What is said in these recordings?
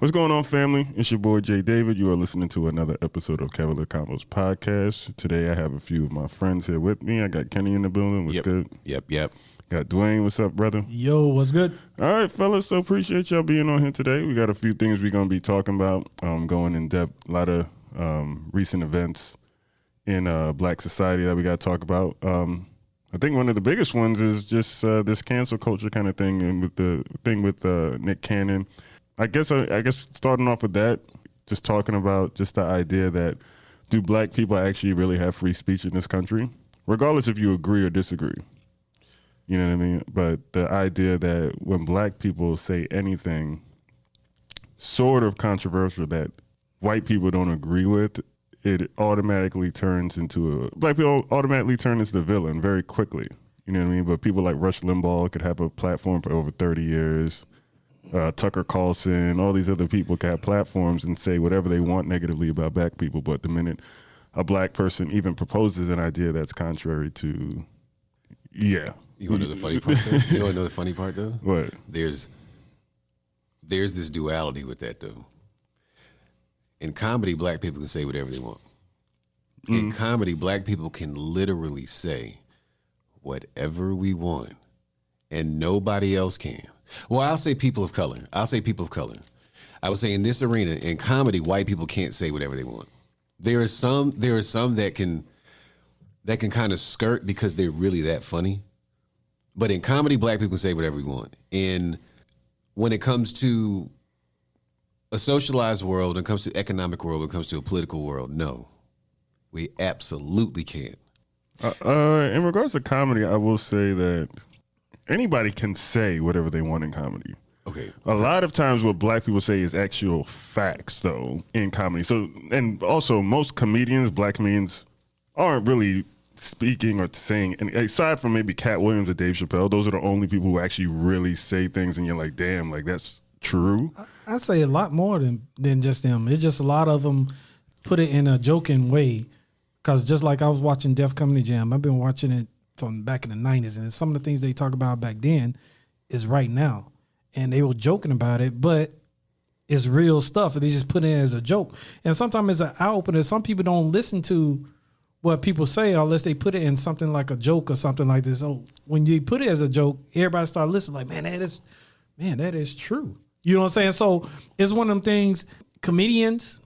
What's going on, family? It's your boy, Jay David. You are listening to another episode of Cavalier Convos Podcast. Today, I have a few of my friends here with me. I got Kenny in the building. What's good? Yep. Got Dwayne. What's up, brother? Yo, what's good? All right, fellas. So appreciate y'all being on here today. We got a few things we're going to be talking about, going in depth. A lot of recent events in Black society that we got to talk about. I think one of the biggest ones is just this cancel culture kind of thing, and with the thing with Nick Cannon. I guess starting off with that, just talking about just the idea that do black people actually really have free speech in this country, regardless if you agree or disagree. You know what I mean? But the idea that when black people say anything sort of controversial that white people don't agree with, it automatically turns into black people automatically turn into the villain very quickly. You know what I mean? But people like Rush Limbaugh could have a platform for over 30 years. Tucker Carlson, all these other people can have platforms and say whatever they want negatively about black people. But the minute a black person even proposes an idea that's contrary to, You want to know the funny part though? You want to know the funny part though? What? There's this duality with that though. In comedy, black people can say whatever they want. In comedy, black people can literally say whatever we want, and nobody else can. Well, I'll say people of color. I would say in this arena, in comedy, white people can't say whatever they want. There are some that can kind of skirt because they're really that funny. But in comedy, black people can say whatever we want. And when it comes to a socialized world, when it comes to economic world, when it comes to a political world, no, we absolutely can't. In regards to comedy, I will say that anybody can say whatever they want in comedy. Okay. A lot of times what black people say is actual facts, though, in comedy. So, and also most comedians, black comedians, aren't really speaking or saying, and aside from maybe Cat Williams or Dave Chappelle, those are the only people who actually really say things and you're like, damn, like that's true. I say a lot more than just them. It's just a lot of them put it in a joking way. Because just like I was watching Def Comedy Jam, I've been watching it from back in the 90s, and some of the things they talk about back then is right now. And they were joking about it, but it's real stuff. They just put it as a joke. And sometimes it's an eye-opener. Some people don't listen to what people say unless they put it in something like a joke or something like this. So when you put it as a joke, everybody start listening like, man, that is true. You know what I'm saying? So it's one of them things, comedians,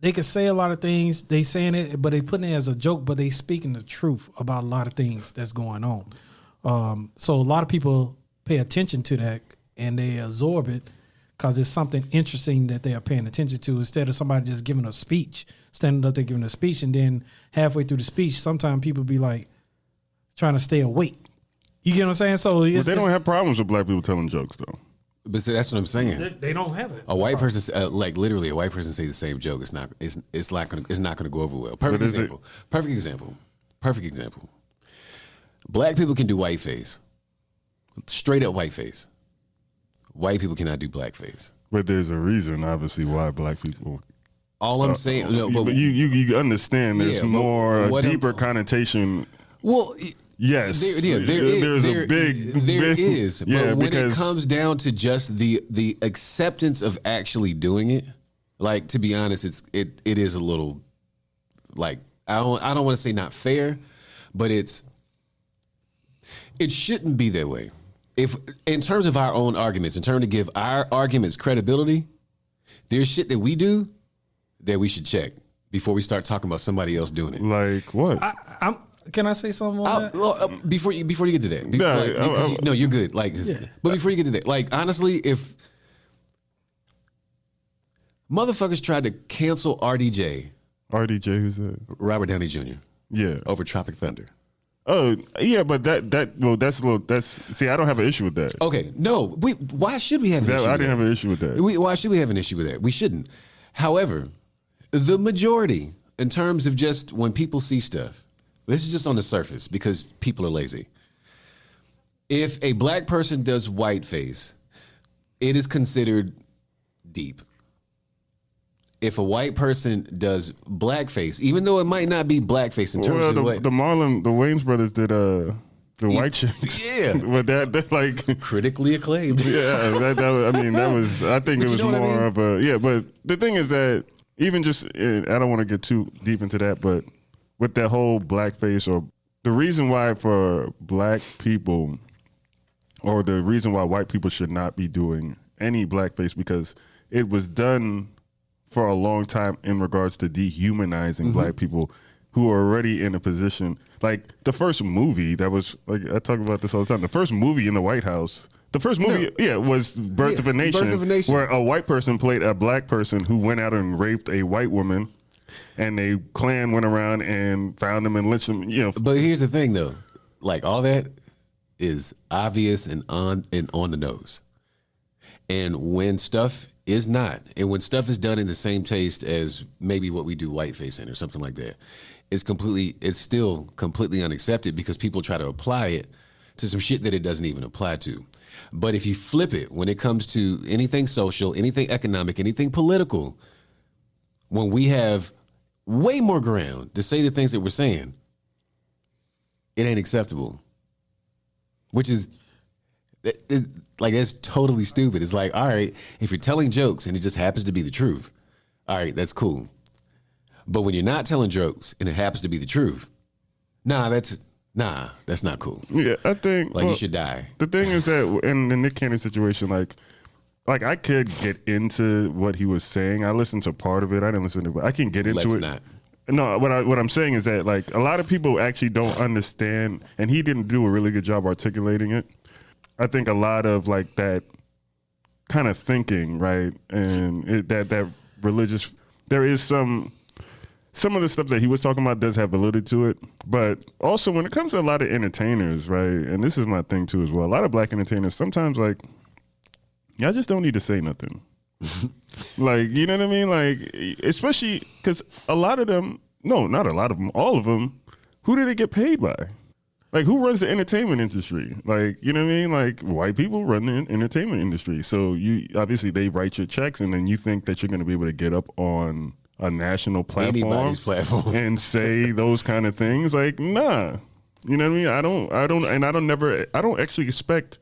they can say a lot of things. They saying it, but they putting it as a joke, but they speaking the truth about a lot of things that's going on. So a lot of people pay attention to that and they absorb it because it's something interesting that they are paying attention to instead of somebody just giving a speech, standing up there giving a speech, and then halfway through the speech, sometimes people be like trying to stay awake. You get what I'm saying? So But they don't have problems with black people telling jokes, though. But see, that's what I'm saying. They don't have it. A white person, like literally, a white person say the same joke. It's not going to go over well. Perfect example. Black people can do whiteface, straight up whiteface. White people cannot do blackface. But there's a reason, obviously, why black people. All I'm saying, but you understand there's more a deeper connotation. Well. Yes, there's a big. But when it comes down to just the acceptance of actually doing it, like, to be honest, it is a little, like, I don't want to say not fair, but it shouldn't be that way. If in terms of our own arguments, in terms to give our arguments credibility, there's shit that we do that we should check before we start talking about somebody else doing it. Like what? Can I say something on that? Before you get to that, no, you're good. Like, but before you get to that, like, honestly, if motherfuckers tried to cancel RDJ, who's that? Robert Downey Jr. Yeah, over Tropic Thunder. Oh yeah, but that's see, I don't have an issue with that. Okay, no, why should we have an issue? I didn't have an issue with that. Why should we have an issue with that? We shouldn't. However, the majority, in terms of just when people see stuff. This is just on the surface because people are lazy. If a black person does whiteface, it is considered deep. If a white person does blackface, even though it might not be blackface in terms of what the Wayans brothers did The white chicks. Yeah. But that like critically acclaimed. Yeah, I think it was more of a, yeah, but the thing is that even just, I don't want to get too deep into that, but with that whole blackface, or the reason why for black people, or the reason why white people should not be doing any blackface, because it was done for a long time in regards to dehumanizing black people who are already in a position. Like the first movie that was, like I talk about this all the time, the first movie in the White House, was Birth of a Nation, where a white person played a black person who went out and raped a white woman, and a Klan went around and found them and lynched them. But here's the thing, though, like all that is obvious and on the nose, and when stuff is not, and when stuff is done in the same taste as maybe what we do whiteface in or something like that, it's still completely unaccepted because people try to apply it to some shit that it doesn't even apply to. But if you flip it, when it comes to anything social, anything economic, anything political, when we have way more ground to say the things that we're saying, it ain't acceptable. Which is, that's totally stupid. It's like, all right, if you're telling jokes and it just happens to be the truth, all right, that's cool. But when you're not telling jokes and it happens to be the truth, that's not cool. Yeah, I think you should die. The thing is that in the Nick Cannon situation, like I could get into what he was saying. I listened to part of it. I didn't listen to it. I can get into it. Not. No, what I'm saying is that like a lot of people actually don't understand, and he didn't do a really good job articulating it. I think a lot of like that kind of thinking, right, and that religious, there is some of the stuff that he was talking about does have validity to it, but also when it comes to a lot of entertainers, right, and this is my thing too as well, a lot of black entertainers, sometimes like, y'all just don't need to say nothing. Like, you know what I mean? Like, especially because a lot of them, no, not a lot of them, all of them, who do they get paid by? Like, who runs the entertainment industry? Like, you know what I mean? Like, white people run the entertainment industry. So Anybody's they write your checks, and then you think that you're going to be able to get up on a national platform and say those kind of things. Like, nah, you know what I mean? I don't actually expect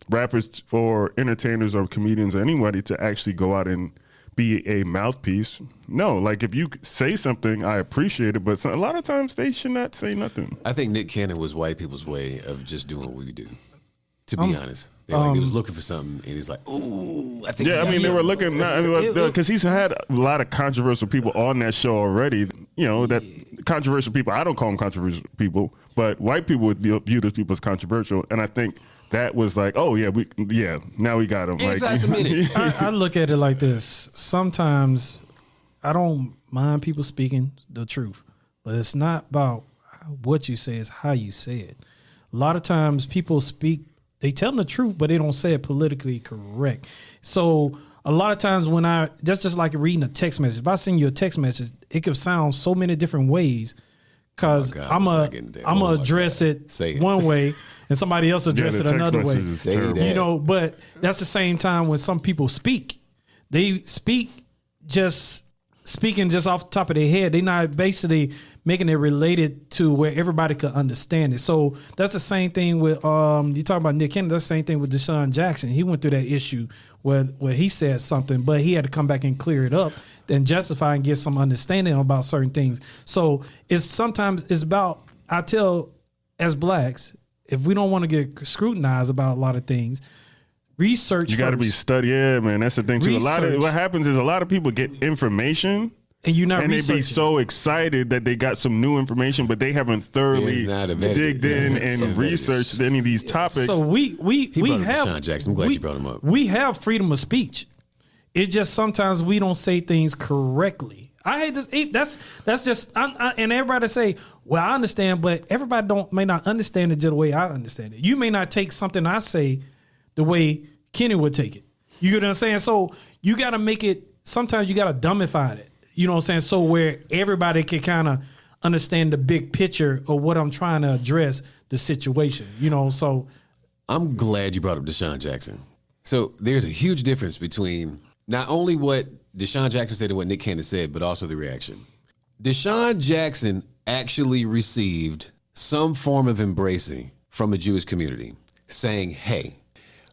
rappers or entertainers or comedians or anybody to actually go out and be a mouthpiece. No, like if you say something, I appreciate it, but a lot of times they should not say nothing. I think Nick Cannon was white people's way of just doing what we do, to be honest. They was looking for something, and he's like, ooh, I think. Yeah, they were looking, because he's had a lot of controversial people on that show already. You know, that controversial people, I don't call them controversial people, but white people would view those people as controversial, and I think that was like, oh yeah, now we got him. I look at it like this. Sometimes I don't mind people speaking the truth, but it's not about what you say, it's how you say it. A lot of times people speak, they tell them the truth, but they don't say it politically correct. So a lot of times when that's just like reading a text message. If I send you a text message, it could sound so many different ways. Cause I'm gonna address it one way, and somebody else address it another way. You know, but that's the same time when some people speak, they speak speaking just off the top of their head. They're not basically making it related to where everybody could understand it. So that's the same thing with you talk about Nick Cannon. That's the same thing with Deshaun Jackson. He went through that issue where he said something, but he had to come back and clear it up and justify and get some understanding about certain things. So sometimes it's about, I tell as blacks, if we don't want to get scrutinized about a lot of things, research. You got to be studied. Yeah, man, that's the thing too. What happens is a lot of people get information, and they be so excited that they got some new information, but they haven't thoroughly digged in and researched any of these topics. So we have Deshaun Jackson. I'm glad you brought him up. We have freedom of speech. It's just sometimes we don't say things correctly. I hate this. That's just and everybody say, well, I understand, but everybody may not understand it just the way I understand it. You may not take something I say the way Kenny would take it. You get what I'm saying? So you got to make it, sometimes you got to dumbify it. You know what I'm saying? So where everybody can kind of understand the big picture of what I'm trying to address the situation. You know, so. I'm glad you brought up Deshaun Jackson. So there's a huge difference between not only what Deshaun Jackson said and what Nick Cannon said, but also the reaction. Deshaun Jackson actually received some form of embracing from a Jewish community saying, hey,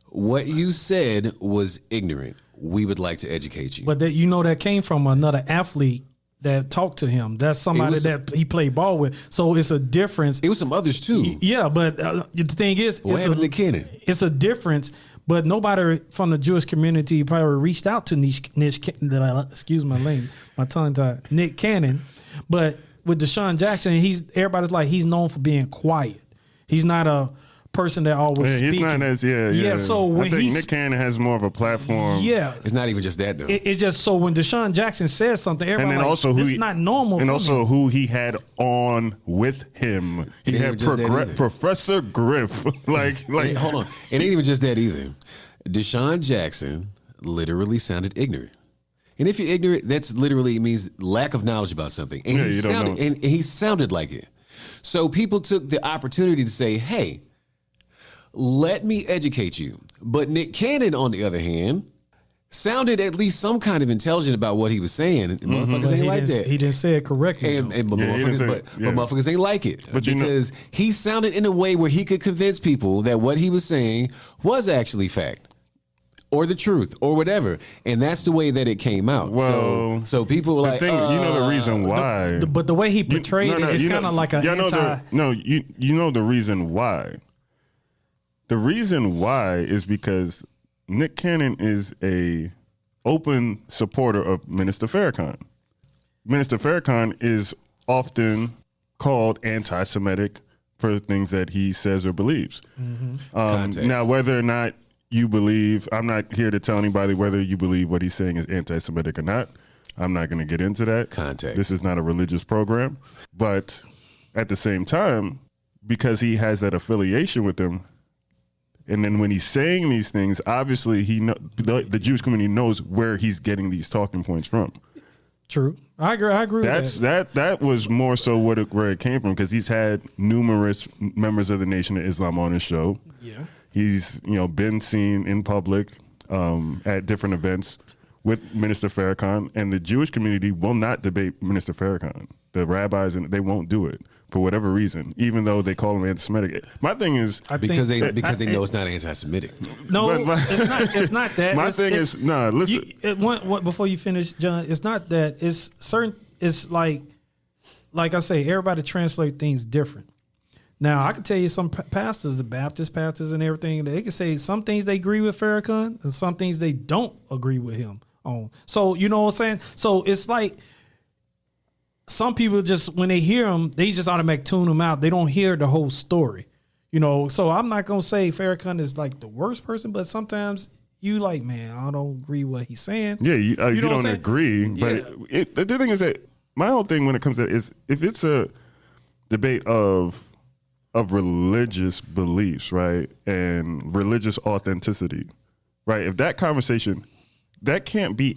what you said was ignorant. We would like to educate you. But that came from another athlete that talked to him. That's somebody that he played ball with. So it's a difference. It was some others too. Yeah, but the thing is, it's a difference. But nobody from the Jewish community probably reached out to excuse my language, my tongue tied, Nick Cannon. But with Deshaun Jackson, everybody's like, he's known for being quiet. He's not a person that always speaking. He's not as So when I think Nick Cannon has more of a platform. Yeah, it's not even just that though. It's just so when Deshaun Jackson says something, everybody and then also it's not normal. And also who he had on with him. He had Professor Griff. like hold on, it ain't even just that either. Deshaun Jackson literally sounded ignorant. And if you're ignorant, that's literally means lack of knowledge about something. And he sounded like it. So people took the opportunity to say, hey, let me educate you. But Nick Cannon, on the other hand, sounded at least some kind of intelligent about what he was saying. Motherfuckers ain't like that. He didn't say it correctly. But motherfuckers ain't like it. Because he sounded in a way where he could convince people that what he was saying was actually fact. Or the truth, or whatever, and that's the way that it came out. Well, so people were like, the reason why. But the way he portrayed it's kind of like a you know the reason why. The reason why is because Nick Cannon is a open supporter of Minister Farrakhan. Minister Farrakhan is often called anti-Semitic for things that he says or believes. Now, whether or not you believe, I'm not here to tell anybody whether you believe what he's saying is anti-Semitic or not. I'm not going to get into that. Context. This is not a religious program. But at the same time, because he has that affiliation with them, and then when he's saying these things, obviously the Jewish community knows where he's getting these talking points from. True. I agree with that. That was more so where it came from, because he's had numerous members of the Nation of Islam on his show. Yeah. He's been seen in public at different events with Minister Farrakhan, and the Jewish community will not debate Minister Farrakhan. The rabbis, and they won't do it for whatever reason, even though they call him anti-Semitic. My thing is because they know it's not anti-Semitic. No, it's not that. My thing is listen. Before you finish, John, it's not that. It's certain. It's like I say, everybody translate things different. Now, I can tell you some pastors, the Baptist pastors and everything, they can say some things they agree with Farrakhan and some things they don't agree with him on. So, you know what I'm saying? So it's like some people just, when they hear him, they just automatically tune him out. They don't hear the whole story, So I'm not going to say Farrakhan is like the worst person, but sometimes you like, man, I don't agree with what he's saying. Yeah, you don't agree. But the thing is that my whole thing when it comes to that is, if it's a debate of religious beliefs, right, and religious authenticity, right? If that conversation, that can't be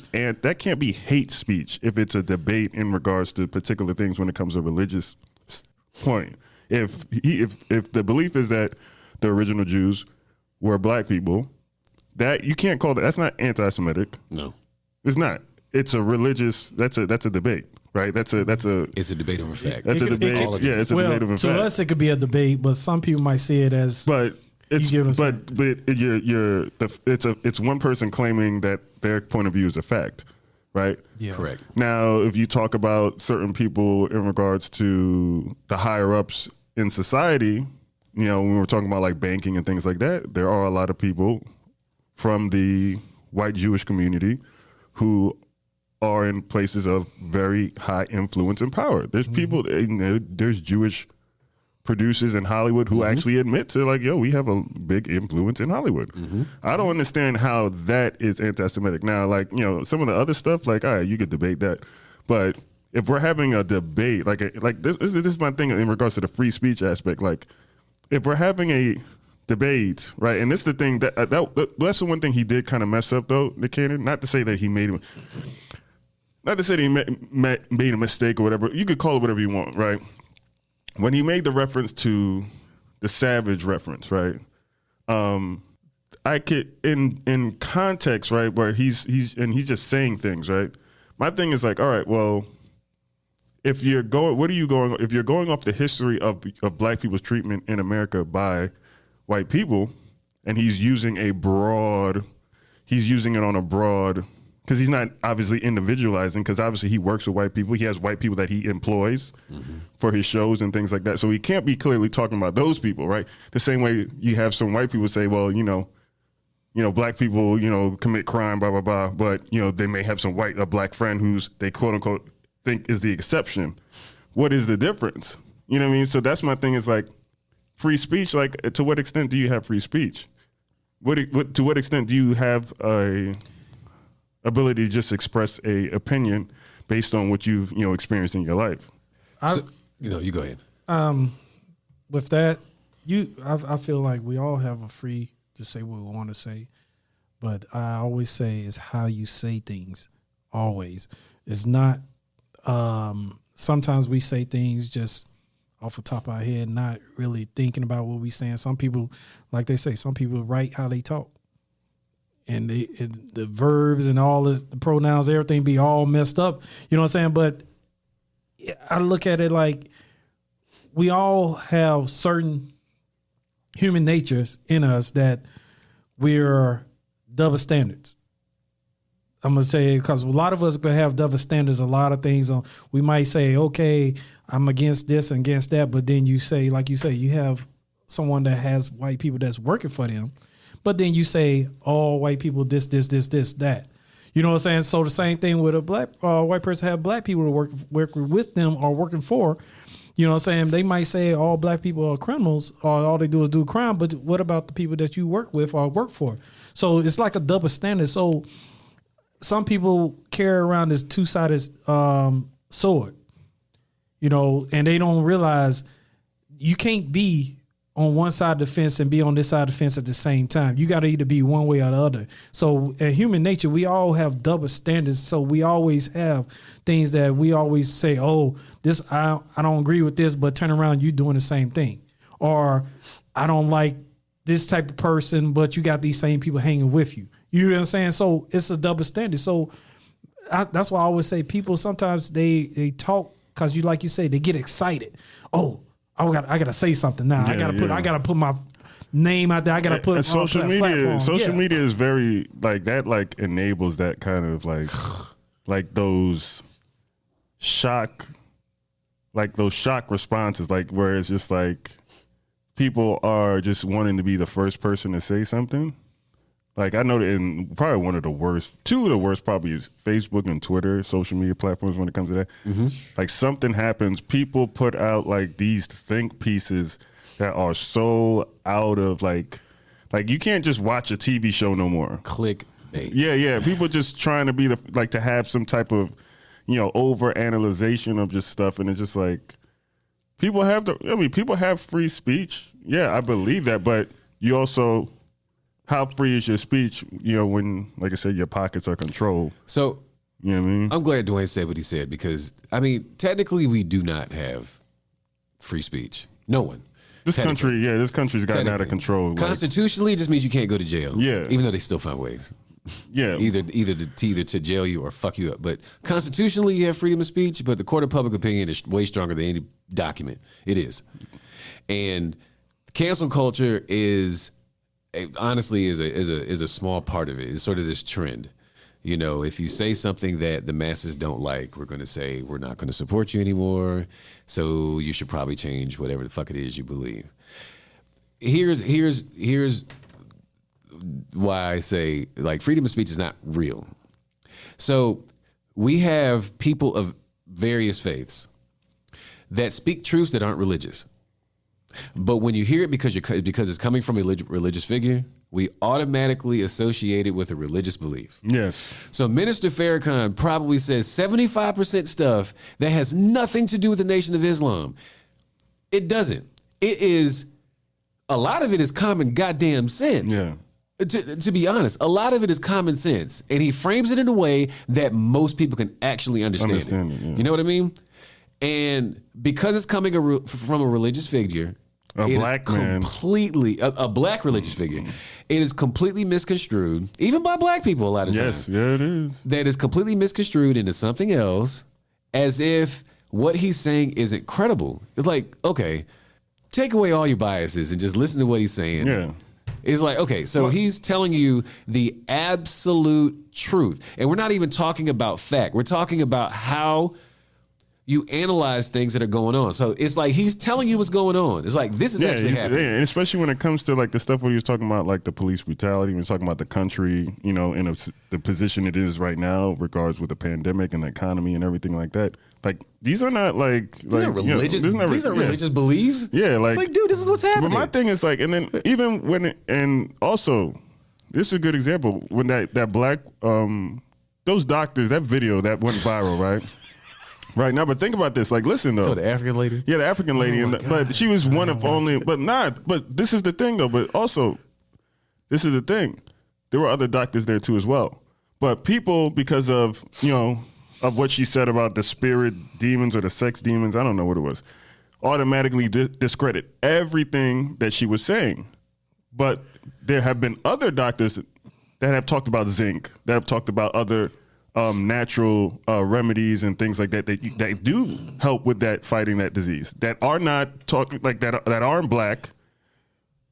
hate speech. If it's a debate in regards to particular things when it comes to religious point, if the belief is that the original Jews were black people, that you can't call that. That's not anti-Semitic. No, it's not. It's a religious. That's a debate. Right, it's a debate over fact. That's a debate. It's a debate over fact. To us, it could be a debate, but some people might see it as. But it's it's one person claiming that their point of view is a fact, right? Yeah. Correct. Now, if you talk about certain people in regards to the higher ups in society, when we're talking about like banking and things like that, there are a lot of people from the white Jewish community who are in places of very high influence and power. There's people, there's Jewish producers in Hollywood who actually admit to like, we have a big influence in Hollywood. I don't understand how that is anti-Semitic. Now, like, some of the other stuff, like, all right, you could debate that. But if we're having a debate, like this is my thing in regards to the free speech aspect. Like, if we're having a debate, right, and this is the thing that's the one thing he did kind of mess up, though, Nick Cannon. Not to say that he made him. Not to say that he made a mistake or whatever. You could call it whatever you want, right? When he made the reference to the Savage reference, right? I could in context, right, where he's just saying things, right? My thing is like, all right, well, if you're going, what are you going? If you're going off the history of black people's treatment in America by white people, and he's using it on a broad, because he's not obviously individualizing, because obviously he works with white people. He has white people that he employs for his shows and things like that. So he can't be clearly talking about those people, right? The same way you have some white people say, well, black people, commit crime, blah, blah, blah. But, they may have a black friend who's they quote unquote think is the exception. What is the difference? You know what I mean? So that's my thing, is like free speech. Like, to what extent do you have free speech? To what extent do you have a ability to just express a opinion based on what you've experienced in your life? You go ahead. With that, I feel like we all have a free to say what we want to say, but I always say it's how you say things. Always, it's not. Sometimes we say things just off the top of our head, not really thinking about what we're saying. Some people, like they say, some people write how they talk. And the verbs and all the pronouns, everything be all messed up. You know what I'm saying? But I look at it like we all have certain human natures in us that we're double standards. I'm going to say, because a lot of us have double standards, a lot of things. We might say, okay, I'm against this and against that. But then you say, like you say, you have someone that has white people that's working for them. But then you say, all white people, this, that. You know what I'm saying? So the same thing with a black white person have black people working with them or working for. You know what I'm saying? They might say all black people are criminals or all they do is do crime. But what about the people that you work with or work for? So it's like a double standard. So some people carry around this two-sided sword, and they don't realize you can't be on one side of the fence and be on this side of the fence at the same time. You got to either be one way or the other. So in human nature, we all have double standards. So we always have things that we always say, oh, this, I don't agree with this, but turn around, you doing the same thing. Or I don't like this type of person, but you got these same people hanging with you. You know what I'm saying? So it's a double standard. So that's why I always say people sometimes they talk because like you say, they get excited. Oh, I gotta say something now. I gotta put my name out there. I gotta put social media. Social media is very like that. Like enables that kind of like those shock responses. Like where it's just like people are just wanting to be the first person to say something. Like I know that in probably two of the worst probably is Facebook and Twitter, social media platforms when it comes to that. Mm-hmm. Like something happens, people put out like these think pieces that are so out of like you can't just watch a TV show no more. Clickbait. Yeah. People just trying to be to have some type of, over analyzation of just stuff, and it's just like people have free speech. Yeah, I believe that, but you also. How free is your speech, when, like I said, your pockets are controlled? So, you know what I mean? I'm glad Dwayne said what he said because, technically we do not have free speech. No one. This country's gotten out of control. Constitutionally, it just means you can't go to jail. Yeah. Even though they still find ways. Yeah. Either to jail you or fuck you up. But constitutionally, you have freedom of speech, but the court of public opinion is way stronger than any document. It is. And cancel culture honestly is a small part of it. It's sort of this trend. If you say something that the masses don't like, we're going to say we're not going to support you anymore. So you should probably change whatever the fuck it is you believe. Here's why I say like freedom of speech is not real. So we have people of various faiths that speak truths that aren't religious. But when you hear it because it's coming from a religious figure, we automatically associate it with a religious belief. Yes. So Minister Farrakhan probably says 75% stuff that has nothing to do with the Nation of Islam. It doesn't. A lot of it is common goddamn sense. Yeah. To be honest, a lot of it is common sense. And he frames it in a way that most people can actually understand it. Yeah. You know what I mean? And because it's coming from a religious figure, a black religious figure. It is completely misconstrued, even by black people a lot of times. Yes, yeah, it is. That is completely misconstrued into something else, as if what he's saying isn't credible. It's like, okay, take away all your biases and just listen to what he's saying. Yeah. It's like, okay, so he's telling you the absolute truth. And we're not even talking about fact. We're talking about how you analyze things that are going on. So it's like he's telling you what's going on. It's like, this is actually happening. Yeah, and especially when it comes to like the stuff where he was talking about like the police brutality, when he was talking about the country, you know, in the position it is right now, regards with the pandemic and the economy and everything like that. Like, these are not like religious. These are religious beliefs. Yeah, like, it's like, dude, this is what's happening. But my thing is like, and then even when and also, this is a good example when that black those doctors, that video that went viral, right? Right now, but think about this. Like, listen though. So the African lady. Yeah, the African lady, but she was one of only. But this is the thing though. But also, this is the thing. There were other doctors there too as well. But people, because of of what she said about the spirit demons or the sex demons, I don't know what it was, automatically discredit everything that she was saying. But there have been other doctors that have talked about zinc, that have talked about other natural remedies and things like that that do help with that, fighting that disease, that are not talking like that aren't black,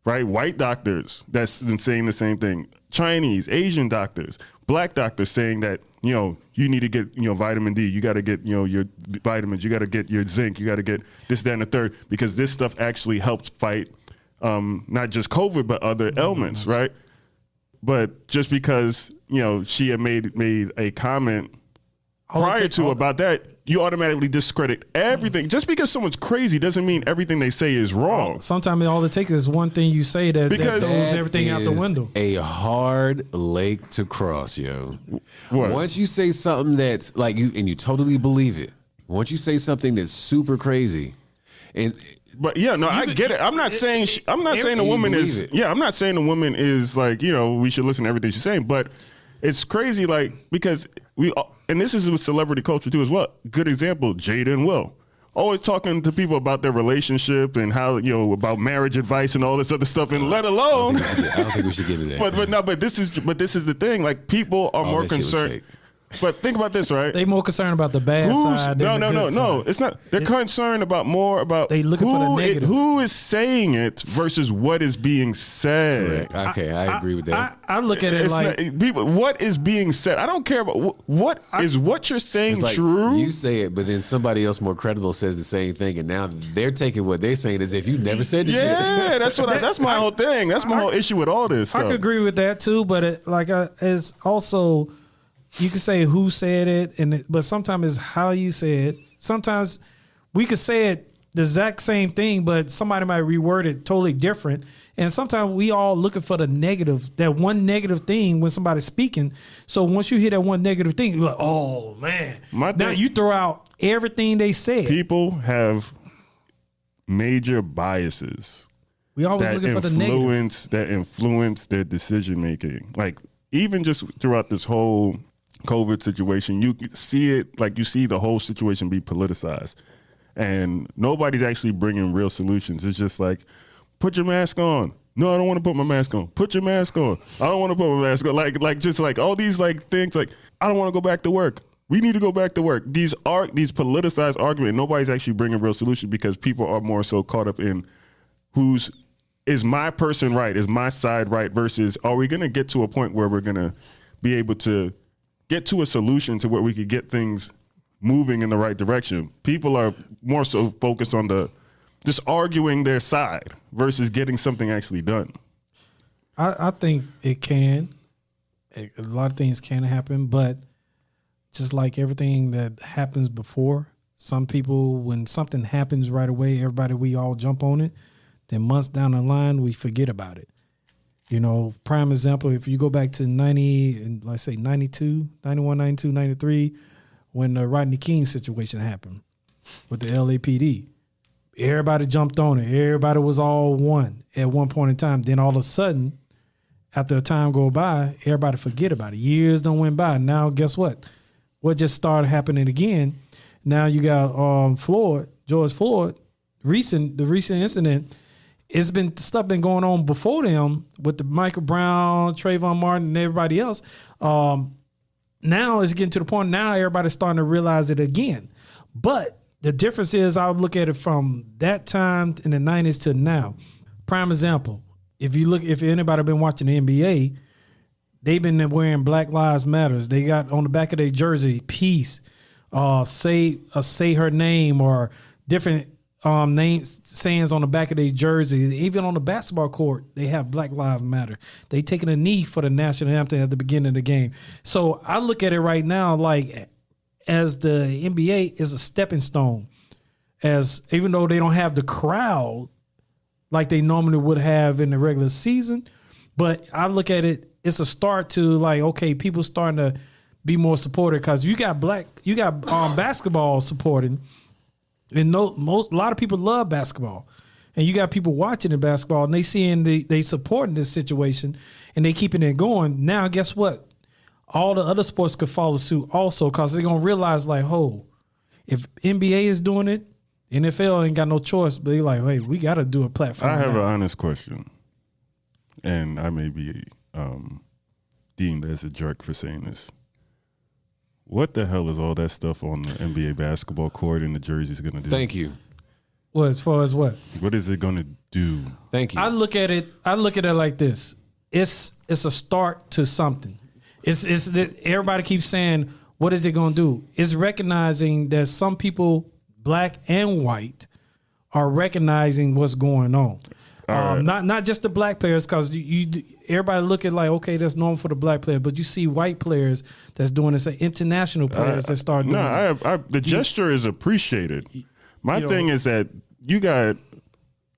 right? White doctors that's been saying the same thing. Chinese, Asian doctors, black doctors saying that you need to get vitamin D, you got to get your vitamins, you got to get your zinc, you got to get this, that, and the third, because this stuff actually helps fight not just COVID but other ailments, right? But just because she had made a comment prior to about that, you automatically discredit everything. Just because someone's crazy doesn't mean everything they say is wrong. Sometimes all it takes is one thing you say that throws everything out the window. A hard lake to cross, yo. What? Once you say something that's like you totally believe it. Once you say something that's super crazy, But yeah, no, I get it. I'm not saying the woman is. Yeah, I'm not saying the woman is like we should listen to everything she's saying. But it's crazy, like, because and this is with celebrity culture too as well. Good example, Jaye and Will, always talking to people about their relationship and how about marriage advice and all this other stuff. And let alone, I don't think we should get into that. But this is the thing. Like, people are more concerned. But think about this, right? They more concerned about the bad side. No. It's not. They're concerned more about they looking for the negative. Who is saying it versus what is being said. Correct. Okay, I agree with that. I look at it people. What is being said? I don't care about what you're saying like true. You say it, but then somebody else more credible says the same thing, and now they're taking what they're saying as if you never said this shit. Yeah, that's my whole thing. That's my whole issue with all this stuff. I could agree with that too, but it's also. You could say who said it, but sometimes it's how you say it. Sometimes we could say it the exact same thing, but somebody might reword it totally different. And sometimes we all looking for the negative, that one negative thing when somebody's speaking. So once you hear that one negative thing, you're like, oh man. Now you throw out everything they said. People have major biases. We always looking for the negative. That influence their decision making. Like, even just throughout this whole COVID situation, you see it, like, you see the whole situation be politicized, and nobody's actually bringing real solutions. It's just like, put your mask on. No, I don't want to put my mask on. Put your mask on. I don't want to put my mask on. Like just like all these like things. Like, I don't want to go back to work. We need to go back to work. These politicized arguments. Nobody's actually bringing real solution because people are more so caught up in is my person right? Is my side right? Versus, are we going to get to a point where we're going to be able to get to a solution to where we could get things moving in the right direction? People are more so focused on just arguing their side versus getting something actually done. I think it can. A lot of things can happen, but just like everything that happens before, some people, when something happens right away, we all jump on it. Then months down the line, we forget about it. Prime example, if you go back to 90, and let's say 92, 91, 92, 93, when the Rodney King situation happened with the LAPD, everybody jumped on it. Everybody was all one at one point in time. Then all of a sudden, after a time go by, everybody forget about it. Years don't went by. Now, guess what? What just started happening again? Now you got George Floyd, the recent incident. It's been going on before them with the Michael Brown, Trayvon Martin, and everybody else. Now it's getting to the point now everybody's starting to realize it again. But the difference is I'll look at it from that time in the 90s to now. Prime example, if anybody been watching the NBA, they've been wearing Black Lives Matters. They got on the back of their jersey, peace, say her name, or different names, sayings on the back of their jersey. Even on the basketball court, they have Black Lives Matter. They taking a knee for the national anthem at the beginning of the game. So I look at it right now like as the NBA is a stepping stone, as even though they don't have the crowd like they normally would have in the regular season, but I look at it, it's a start to like, okay, people starting to be more supportive because you got basketball supporting, and a lot of people love basketball, and you got people watching the basketball and they seeing they supporting this situation and they keeping it going. Now, guess what? All the other sports could follow suit also because they're gonna realize like, oh, if NBA is doing it, NFL ain't got no choice. But they're like, hey, we got to do a platform. I have an honest question, and I may be deemed as a jerk for saying this. What the hell is all that stuff on the NBA basketball court and the jerseys going to do? Thank you. Well, as far as what? What is it going to do? Thank you. I look at it like this. It's a start to something. It's that everybody keeps saying, what is it going to do? It's recognizing that some people, black and white, are recognizing what's going on. Right. Not just the black players, because everybody look at like, okay, that's normal for the black player, but you see white players that's doing this, international players that start doing it. The gesture is appreciated. My thing is that you got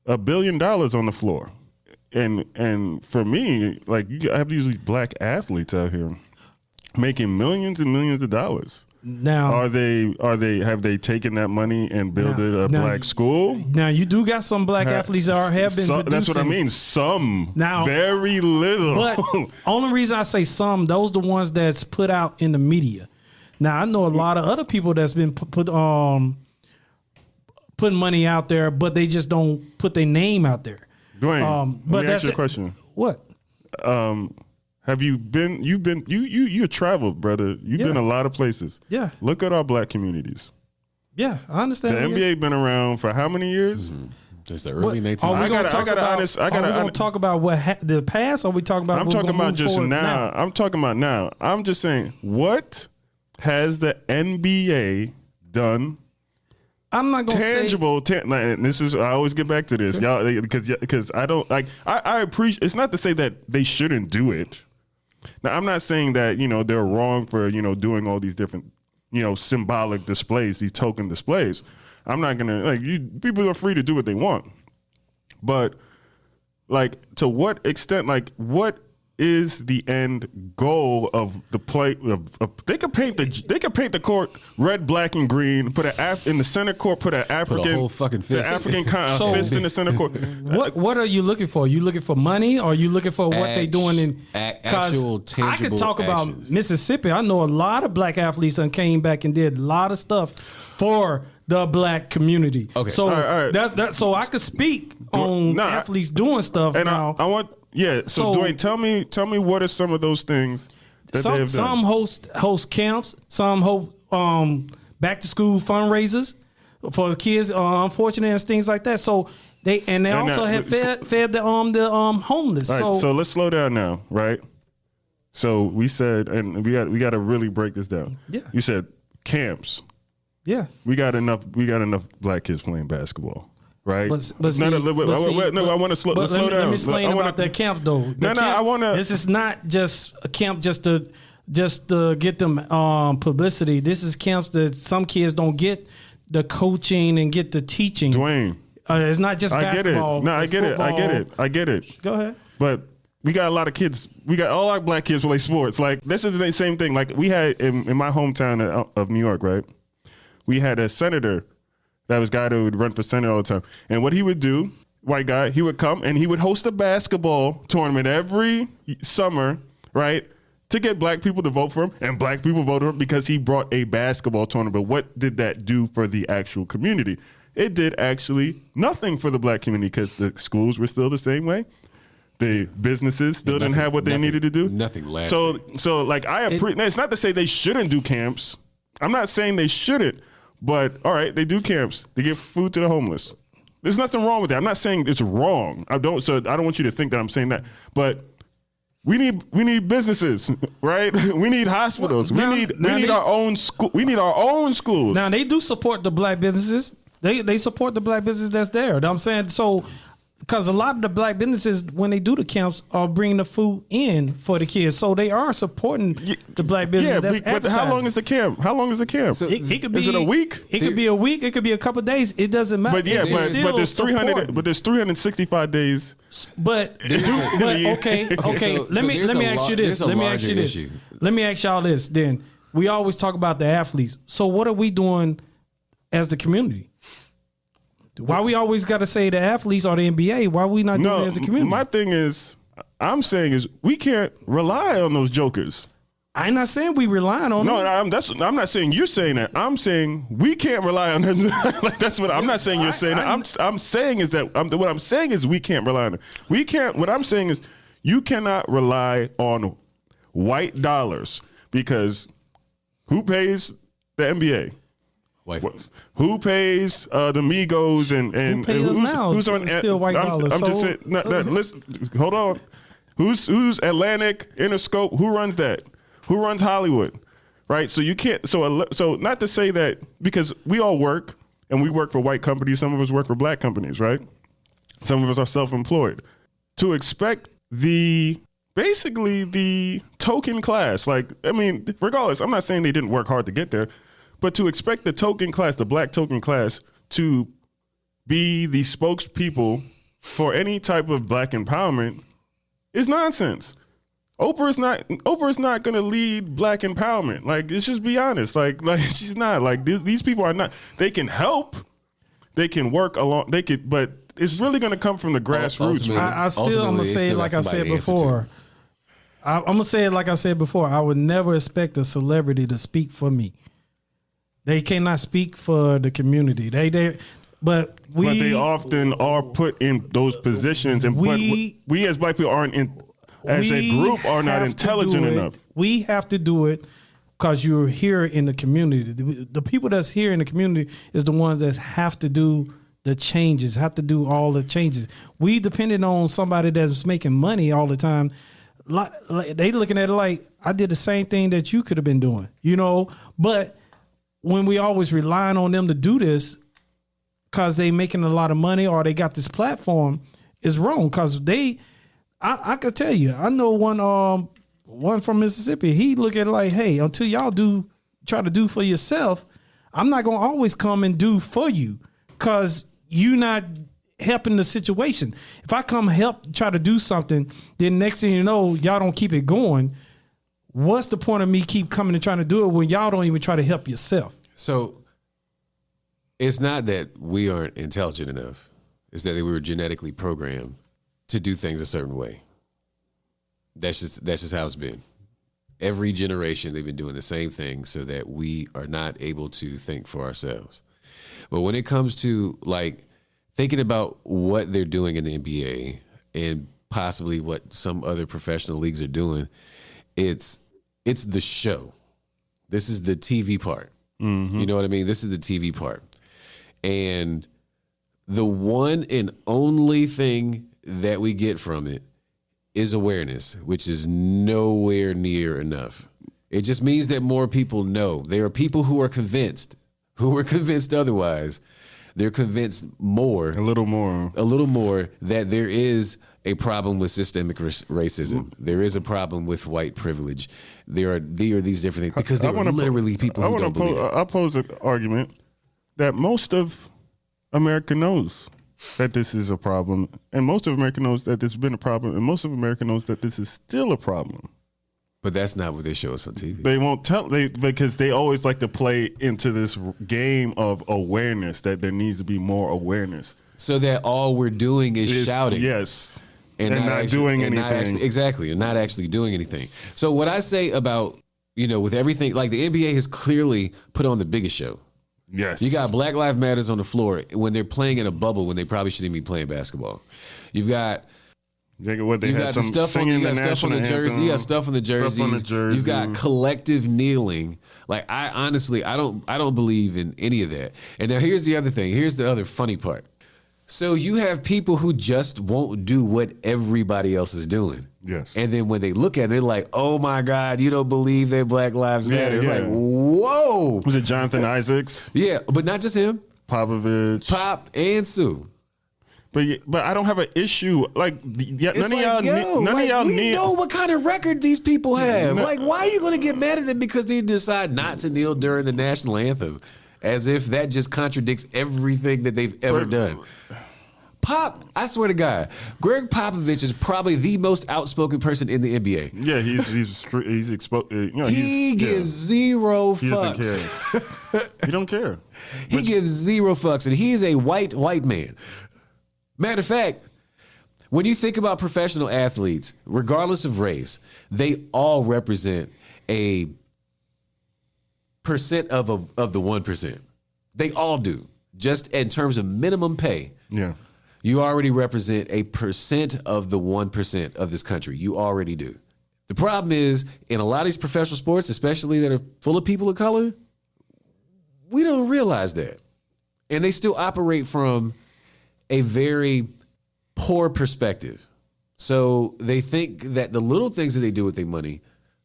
$1 billion on the floor. And for me, like, you have these black athletes out here making millions and millions of dollars. Now, have they taken that money and built a black school? Now you do got some black athletes that have been producing. That's what I mean. Some, now, very little. But only reason I say some, those the ones that's put out in the media. Now I know a lot of other people that's been putting money out there, but they just don't put their name out there. Dwayne, let me ask you a question. What? Have you been? You traveled, brother. You've been a lot of places. Yeah. Look at our black communities. Yeah, I understand. The NBA been around for how many years? Mm-hmm. Just the early 1900s. Are we going to talk about what the past? Or are we talking about? I'm talking about just now. I'm talking about now. I'm just saying, what has the NBA done? I'm not going to tangible. This is, I always get back to this, y'all, because I don't like. I appreciate. It's not to say that they shouldn't do it. Now, I'm not saying that they're wrong for doing all these different symbolic displays, these token displays. I'm not gonna people are free to do what they want, but to what extent? What is the end goal of the play? They could paint the court red, black, and green. Put in the center court. Put an African, put a whole fucking fist. The African fist in the center court. What are you looking for? You looking for money, or are you looking for what they doing in actual tangible I could talk actions. About Mississippi. I know a lot of black athletes that came back and did a lot of stuff for the black community. Okay, so all right. So I could speak on athletes doing stuff. And now I want. Yeah, so Dwayne, tell me what are some of those things that they have done? Some host camps, some host back to school fundraisers for the kids, unfortunate and things like that. So they also have fed the homeless. All right, so let's slow down now, right? So we said, and we got to really break this down. Yeah, you said camps. Yeah, we got enough black kids playing basketball. Right, I want to slow down. Let me explain about that camp, though. I want to. This is not just a camp just to get them publicity. This is camps that some kids don't get the coaching and get the teaching. Dwayne, it's not just basketball. I get it. I get it. Go ahead. But we got a lot of kids. We got all our black kids play sports. Like, this is the same thing. Like, we had in my hometown of New York, right? We had a senator. That was a guy that would run for senator all the time. And what he would do, white guy, he would come and he would host a basketball tournament every summer, right, to get black people to vote for him. And black people voted for him because he brought a basketball tournament. But what did that do for the actual community? It did actually nothing for the black community because the schools were still the same way. The businesses still didn't have what they needed to do. Nothing lasting. So it's not to say they shouldn't do camps. I'm not saying they shouldn't. But all right, they do camps. They give food to the homeless. There's nothing wrong with that. I'm not saying it's wrong. I don't want you to think that I'm saying that. But we need businesses, right? We need hospitals. We need our own school. We need our own schools. Now they do support the black businesses. They support the black business that's there. You know what I'm saying? So, because a lot of the black businesses, when they do the camps, are bringing the food in for the kids. So they are supporting the black business. Yeah, but how long is the camp? So it could be, is it a week? It could be a week. It could be a couple of days. It doesn't matter. But yeah, but there's 300. But there's 365 days. But okay. Let me ask you this. Let me ask y'all this. Then we always talk about the athletes. So what are we doing as the community? Why we always got to say the athletes or the NBA? Why we not doing it as a community? My thing is, I'm saying is we can't rely on those jokers. I'm not saying we relying on them. I'm not saying you're saying that. I'm saying we can't rely on them. Like that's what I'm not saying. You're saying that. I'm saying is that what I'm saying is we can't rely on them. We can't. What I'm saying is you cannot rely on white dollars because who pays the NBA? White. Who pays the Migos and who pays us now? Who's on still white dollars? I'm just saying. Listen, hold on. Who's Atlantic, Interscope? Who runs that? Who runs Hollywood? Right. So you can't. So not to say that because we all work and we work for white companies. Some of us work for black companies. Right. Some of us are self-employed. To expect basically the token class, regardless, I'm not saying they didn't work hard to get there. But to expect the token class, the black token class, to be the spokespeople for any type of black empowerment is nonsense. Oprah is not going to lead black empowerment. Like, let's just be honest. Like she's not. Like these people are not. They can help. They can work along. But it's really going to come from the grassroots. I'm gonna say it like I said before. I'm gonna say it like I said before. I would never expect a celebrity to speak for me. They cannot speak for the community. But they often are put in those positions, and we as black people aren't as a group are not intelligent enough. We have to do it because you're here in the community. The people that's here in the community is the ones that have to do the changes, have to do all the changes. We depended on somebody that's making money all the time. Like, they looking at it like I did the same thing that you could have been doing, but when we always relying on them to do this because they making a lot of money or they got this platform is wrong. Because I could tell you, I know one from Mississippi. He look at it like, hey, until y'all try to do for yourself, I'm not gonna always come and do for you because you not helping the situation. If I come try to do something, then next thing you know, y'all don't keep it going. What's the point of me keep coming and trying to do it when y'all don't even try to help yourself? So it's not that we aren't intelligent enough. It's that we were genetically programmed to do things a certain way. That's just how it's been. Every generation, they've been doing the same thing so that we are not able to think for ourselves. But when it comes to like thinking about what they're doing in the NBA and possibly what some other professional leagues are doing, it's the show. This is the TV part. Mm-hmm. You know what I mean? This is the TV part. And the one and only thing that we get from it is awareness, which is nowhere near enough. It just means that more people know. There are people who are convinced otherwise. They're convinced a little more that there is a problem with systemic racism. There is a problem with white privilege. There are these different things because there are literally people who don't believe it. I'll pose an argument that most of America knows that this is a problem, and most of America knows that this has been a problem, and most of America knows that this is still a problem. But that's not what they show us on TV. They won't tell because they always like to play into this game of awareness that there needs to be more awareness. So that all we're doing is shouting. Yes. And not doing anything. Exactly. And not actually doing anything. So what I say about, with everything, like the NBA has clearly put on the biggest show. Yes. You got Black Lives Matters on the floor when they're playing in a bubble when they probably shouldn't be playing basketball. You've got What they You had got some stuff on, singing you got the stuff on the national jersey. anthem. You got stuff on the jerseys. Stuff on the jersey. You've got collective kneeling. Like I honestly, I don't believe in any of that. And now here's the other thing. Here's the other funny part. So you have people who just won't do what everybody else is doing. Yes. And then when they look at it, they're like, "Oh my God, you don't believe that Black Lives Matter." It's yeah. like, whoa. Was it Jonathan Isaacs? Yeah, but not just him. Popovich. Pop and Sue. But I don't have an issue. Like, none of y'all we know what kind of record these people have. Like, why are you going to get mad at them because they decide not to kneel during the national anthem? As if that just contradicts everything that they've ever done. Pop, I swear to God, Greg Popovich is probably the most outspoken person in the NBA. Yeah, he's exposed. He gives zero He fucks. doesn't care. He don't care. He gives zero fucks, and he is a white man. Matter of fact, when you think about professional athletes, regardless of race, they all represent a percent of the 1%. They all do. Just in terms of minimum pay. Yeah. You already represent a percent of the 1% of this country. You already do. The problem is, in a lot of these professional sports, especially that are full of people of color, we don't realize that. And they still operate from a very poor perspective. So they think that the little things that they do with their money,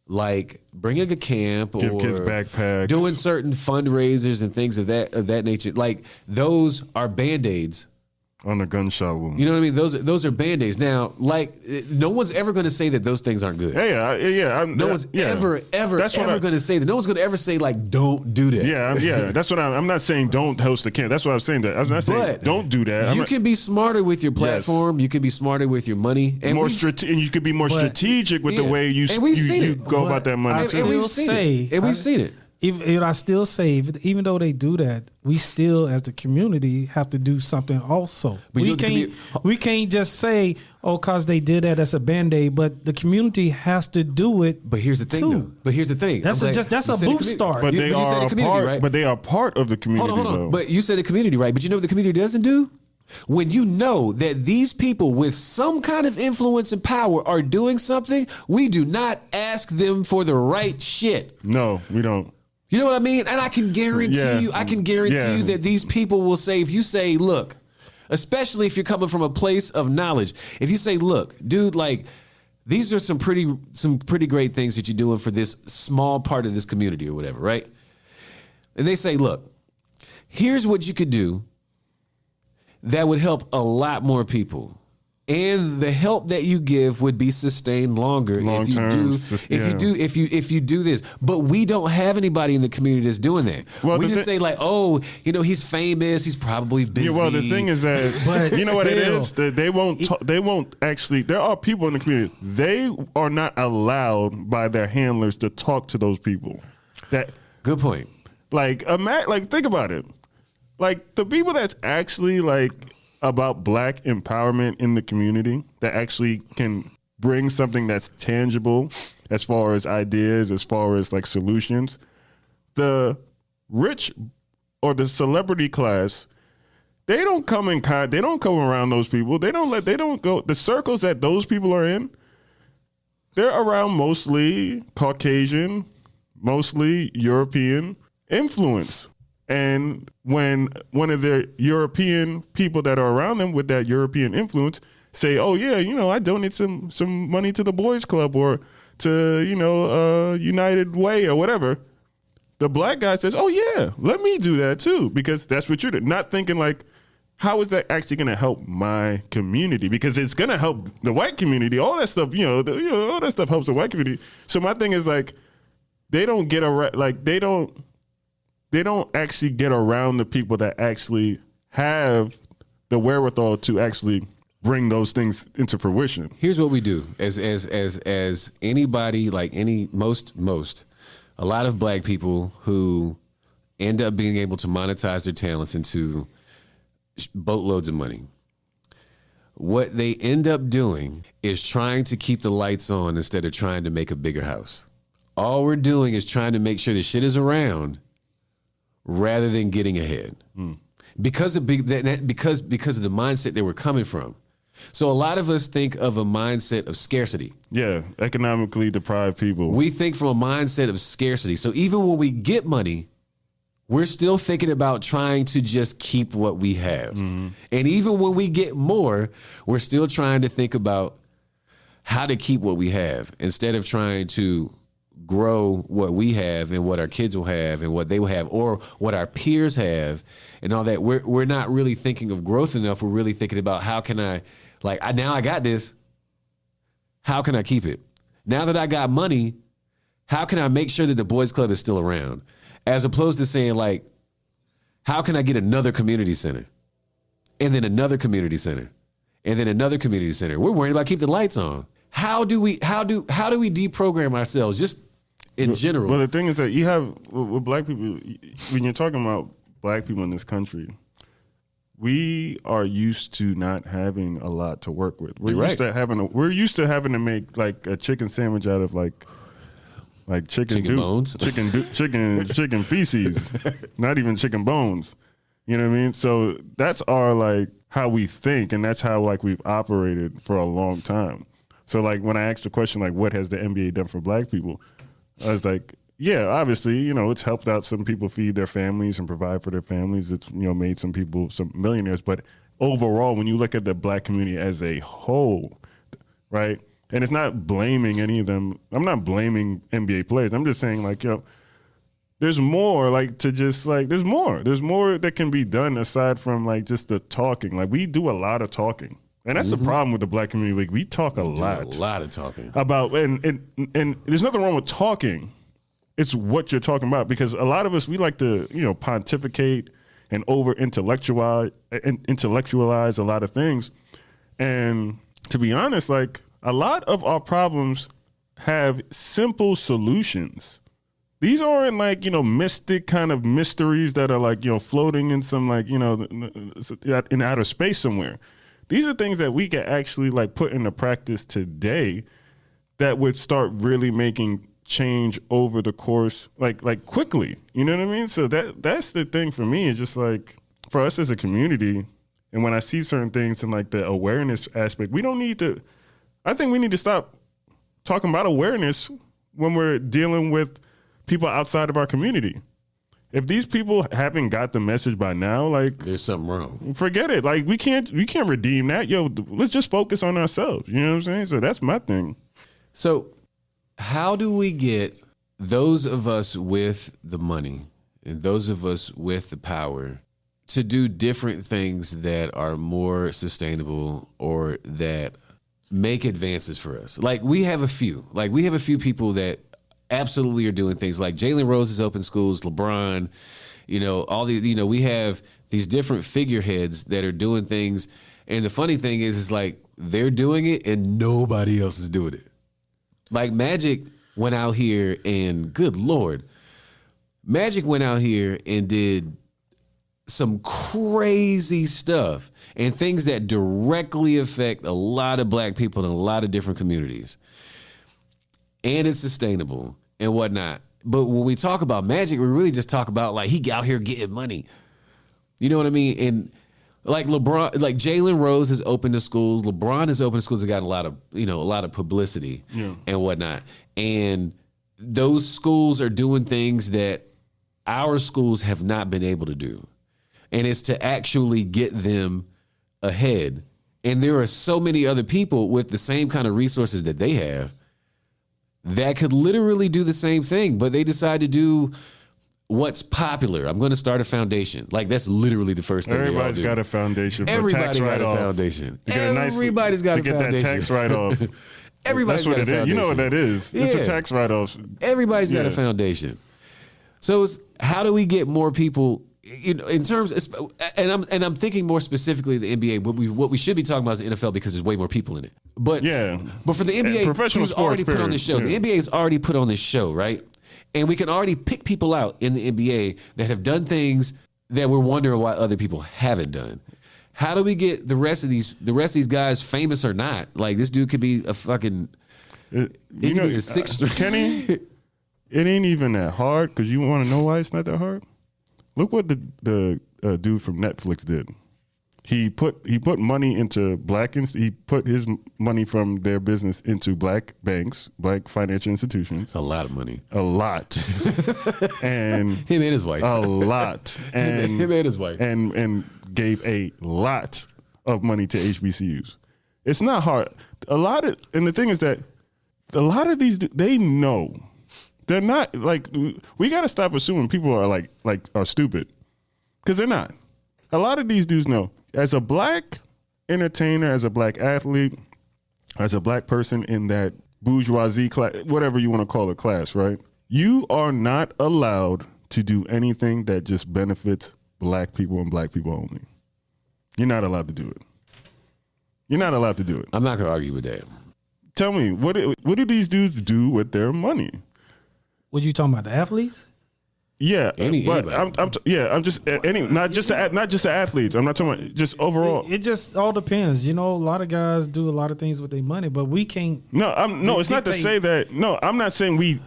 like bringing a camp Give or kids backpacks, doing certain fundraisers and things of that nature, like those are Band-Aids on a gunshot wound. You know what I mean? Those are Band-Aids. Now, like, no one's ever going to say that those things aren't good. No one's ever going to say that. No one's going to ever say, like, don't do that. Yeah. That's what I'm not saying don't host a camp. That's what I'm saying. I'm not saying don't do that. You can be smarter with your platform. Yes. You can be smarter with your money. And and you could be more strategic with the way you go about that money. We've seen it. I still say, even though they do that, we still, as the community, have to do something also. But we can't just say, because they did that as a Band-Aid, but the community has to do it. But here's the thing, though. That's a boot start. But they are part of the community. Hold on. But you said the community, right? But you know what the community doesn't do? When you know that these people with some kind of influence and power are doing something, we do not ask them for the right shit. No, we don't. You know what I mean? And I can guarantee you that these people will say, if you say, look, especially if you're coming from a place of knowledge, if you say, look, dude, like, these are some pretty great things that you're doing for this small part of this community or whatever, right? And they say, look, here's what you could do that would help a lot more people. And the help that you give would be sustained longer if you do this. But we don't have anybody in the community that's doing that. Well, we just say like, oh, he's famous. He's probably busy. Yeah, well, the thing is that you know what it is. They won't actually. There are people in the community. They are not allowed by their handlers to talk to those people. Good point. Like think about it. Like the people that's actually like about Black empowerment in the community that actually can bring something that's tangible as far as ideas, as far as like solutions. The rich or the celebrity class, they don't come around those people. They don't go the circles that those people are in. They're around mostly Caucasian, mostly European influence. And when one of the European people that are around them with that European influence say, oh, yeah, I donate some money to the Boys Club or to, United Way or whatever, the Black guy says, oh, yeah, let me do that, too, because that's what you're doing. Not thinking like, how is that actually going to help my community? Because it's going to help the white community. All that stuff, all that stuff helps the white community. So my thing is like, they don't actually get around the people that actually have the wherewithal to actually bring those things into fruition. Here's what we do as anybody, like most, a lot of Black people who end up being able to monetize their talents into boatloads of money. What they end up doing is trying to keep the lights on instead of trying to make a bigger house. All we're doing is trying to make sure the shit is around rather than getting ahead, because of the mindset that we're coming from. So a lot of us think of a mindset of scarcity. Yeah, economically deprived people. We think from a mindset of scarcity. So even when we get money, we're still thinking about trying to just keep what we have. And even when we get more, we're still trying to think about how to keep what we have instead of trying to grow what we have and what our kids will have and what they will have or what our peers have and all that. We're not really thinking of growth enough. We're really thinking about how can I, now I got this. How can I keep it? Now that I got money, how can I make sure that the boys club is still around? As opposed to saying how can I get another community center? And then another community center. And then another community center. We're worried about keeping the lights on. How do we deprogram ourselves just in general? Well, the thing is that you have with black people, when you're talking about black people in this country, we are used to not having a lot to work with. We're used to having to make like a chicken sandwich out of like chicken bones, chicken feces, not even chicken bones. You know what I mean? So that's our how we think, and that's how we've operated for a long time. So when I asked the question what has the NBA done for black people, I was like, yeah, obviously, it's helped out some people feed their families and provide for their families. It's, made some people some millionaires. But overall, when you look at the black community as a whole, right? And it's not blaming any of them. I'm not blaming NBA players. I'm just saying there's more there's more. There's more that can be done aside from just the talking. We do a lot of talking. And that's the problem with the black community. We talk a lot. A lot of talking. About, and there's nothing wrong with talking. It's what you're talking about, because a lot of us, we like to, pontificate and intellectualize a lot of things. And to be honest, a lot of our problems have simple solutions. These aren't mystic kind of mysteries that are floating in some in outer space somewhere. These are things that we can actually put into practice today that would start really making change over the course, quickly. You know what I mean? So that's the thing for me. It's just for us as a community, and when I see certain things in the awareness aspect, I think we need to stop talking about awareness when we're dealing with people outside of our community. If these people haven't got the message by now, there's something wrong. Forget it. We can't redeem that. Yo, let's just focus on ourselves. You know what I'm saying? So that's my thing. So how do we get those of us with the money and those of us with the power to do different things that are more sustainable or that make advances for us? We have a few. We have a few people that absolutely are doing things Jalen Rose has opened schools, LeBron, all these, we have these different figureheads that are doing things. And the funny thing is they're doing it and nobody else is doing it. Magic went out here and good Lord, Magic went out here and did some crazy stuff and things that directly affect a lot of black people in a lot of different communities. And it's sustainable and whatnot. But when we talk about Magic, we really just talk about he out here getting money. You know what I mean? And LeBron, Jalen Rose has opened the schools. LeBron has opened schools that got a lot of publicity and whatnot. And those schools are doing things that our schools have not been able to do. And it's to actually get them ahead. And there are so many other people with the same kind of resources that they have that could literally do the same thing, but they decide to do what's popular. I'm going to start a foundation. That's literally the first thing. Everybody's got a foundation for Everybody tax got write-off. a foundation. Everybody's got a foundation. To get that tax write-off. Everybody's got a foundation. You know what that is. Yeah. It's a tax write-off. Everybody's got a foundation. So how do we get more people, in terms of, and I'm thinking more specifically of the NBA, what we should be talking about is the NFL because there's way more people in it. But for the NBA, professional sports already put on this show. The NBA has already put on this show, right? And we can already pick people out in the NBA that have done things that we're wondering why other people haven't done. How do we get the rest of these guys, famous or not? This dude could be a fucking a sixth string. Kenny, it ain't even that hard, because you want to know why it's not that hard? Look what the dude from Netflix did. He put money into he put his money from their business into black banks, black financial institutions. A lot of money. A lot. And him and his wife. A lot. And him and his wife. And gave a lot of money to HBCUs. It's not hard. And the thing is that a lot of these, they know. They're not like, we got to stop assuming people are are stupid, because they're not. A lot of these dudes know. As a black entertainer, as a black athlete, as a black person in that bourgeoisie class, whatever you want to call it, class, right? You are not allowed to do anything that just benefits black people and black people only. You're not allowed to do it. You're not allowed to do it. I'm not going to argue with that. Tell me, what do these dudes do with their money? What you talking about, the athletes? Yeah, but I'm just not just the athletes. I'm not talking about just overall. It just all depends. You know, a lot of guys do a lot of things with their money, but we can't. No, it's not to say that. No, I'm not saying we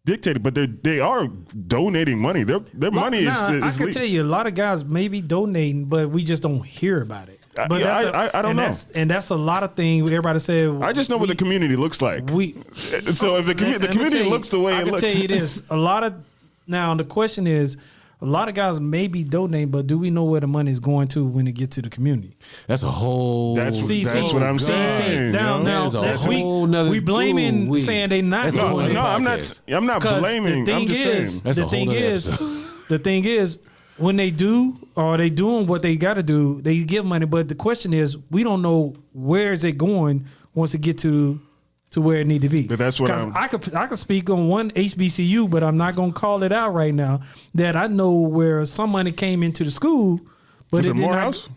dictate it, but they are donating money. Their money is. I can tell you, a lot of guys may be donating, but we just don't hear about it. But I don't know. That's a lot of things. Everybody said. I just know what the community looks like. So if the community looks the way it looks, I can tell you this: a lot of. Now, the question is, a lot of guys may be donating, but do we know where the money is going to when it gets to the community? That's a whole... That's what I'm saying. We blaming saying they not doing it. No, I'm not blaming. The thing is, when they do, or they doing what they got to do, they give money. But the question is, we don't know where is it going once it get to where it need to be. But that's what I could speak on one HBCU, but I'm not going to call it out right now. That I know where some money came into the school, but was it Morehouse?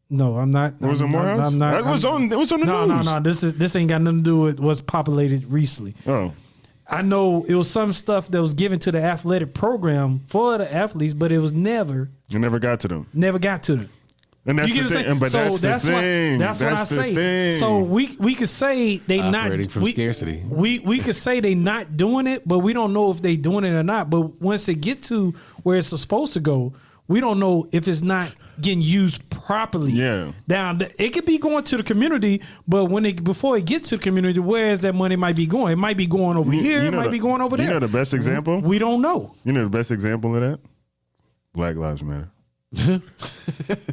No, I'm not. Was it Morehouse? I'm not. It was on the news. No. This ain't got nothing to do with what's populated recently. Oh. I know it was some stuff that was given to the athletic program for the athletes, but it was never. It never got to them. Never got to them. And that's the thing. But that's the thing. That's what I say. So we could say they operating from scarcity. We could say they not doing it, but we don't know if they doing it or not. But once it get to where it's supposed to go, we don't know if it's not getting used properly. Yeah. Now it could be going to the community, but before it gets to the community, where is that money might be going? It might be going over here. It might be going over there. You know the best example? We don't know. You know the best example of that? Black Lives Matter.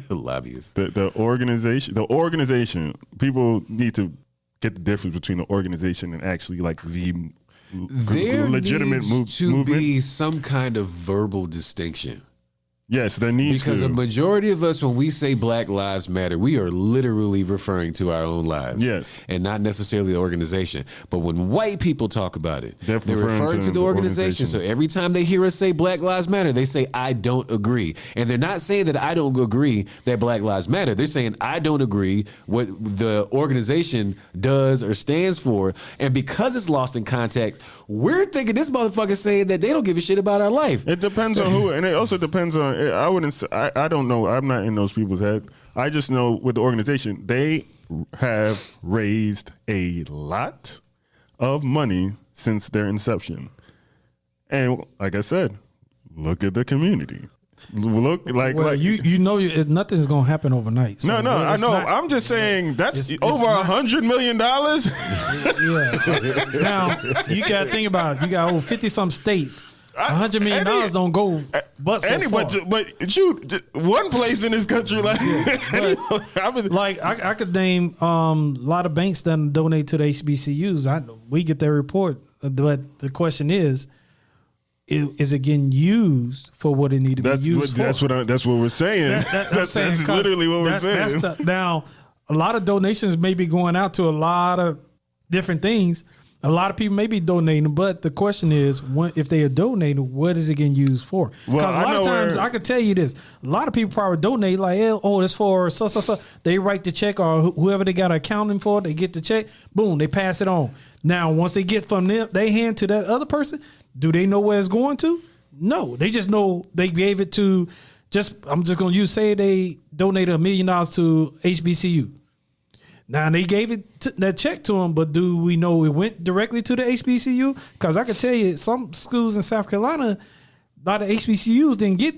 Lobbyists. The organization. People need to get the difference between the organization and actually like the legitimate needs to be some kind of verbal distinction. Yes, there needs because to. a majority of us, when we say Black Lives Matter, we are literally referring to our own lives. Yes. And not necessarily the organization. But when white people talk about it, they're referring to the organization. So every time they hear us say Black Lives Matter, they say, I don't agree. And they're not saying that I don't agree that Black Lives Matter. They're saying, I don't agree what the organization does or stands for. And because it's lost in context, we're thinking this motherfucker saying that they don't give a shit about our life. It depends on who. And it also depends on, I wouldn't say, I don't know. I'm not in those people's head. I just know with the organization, they have raised a lot of money since their inception. And like I said, look at the community. Look like, you know nothing's gonna happen overnight. So no, I know. I'm just saying that's over $100 million. Yeah. Now you gotta think about it. You got over 50 some states. $100 million don't go but so far. But shoot, one place in this country like I could name a lot of banks that donate to the HBCUs. We get their report, but the question is it getting used for what it need to be used for? That's what we're saying. That's literally what we're saying. Now, a lot of donations may be going out to a lot of different things. A lot of people may be donating, but the question is, if they are donating, what is it getting used for? Because a lot of times, I can tell you this, a lot of people probably donate like, oh, it's for so. They write the check or whoever they got accounting for, they get the check, boom, they pass it on. Now, once they get from them, they hand to that other person, do they know where it's going to? No, they just know they gave it to, I'm just going to say they donated $1 million to HBCU. Now, they gave that check to them, but do we know it went directly to the HBCU? Because I can tell you, some schools in South Carolina, a lot of HBCUs didn't get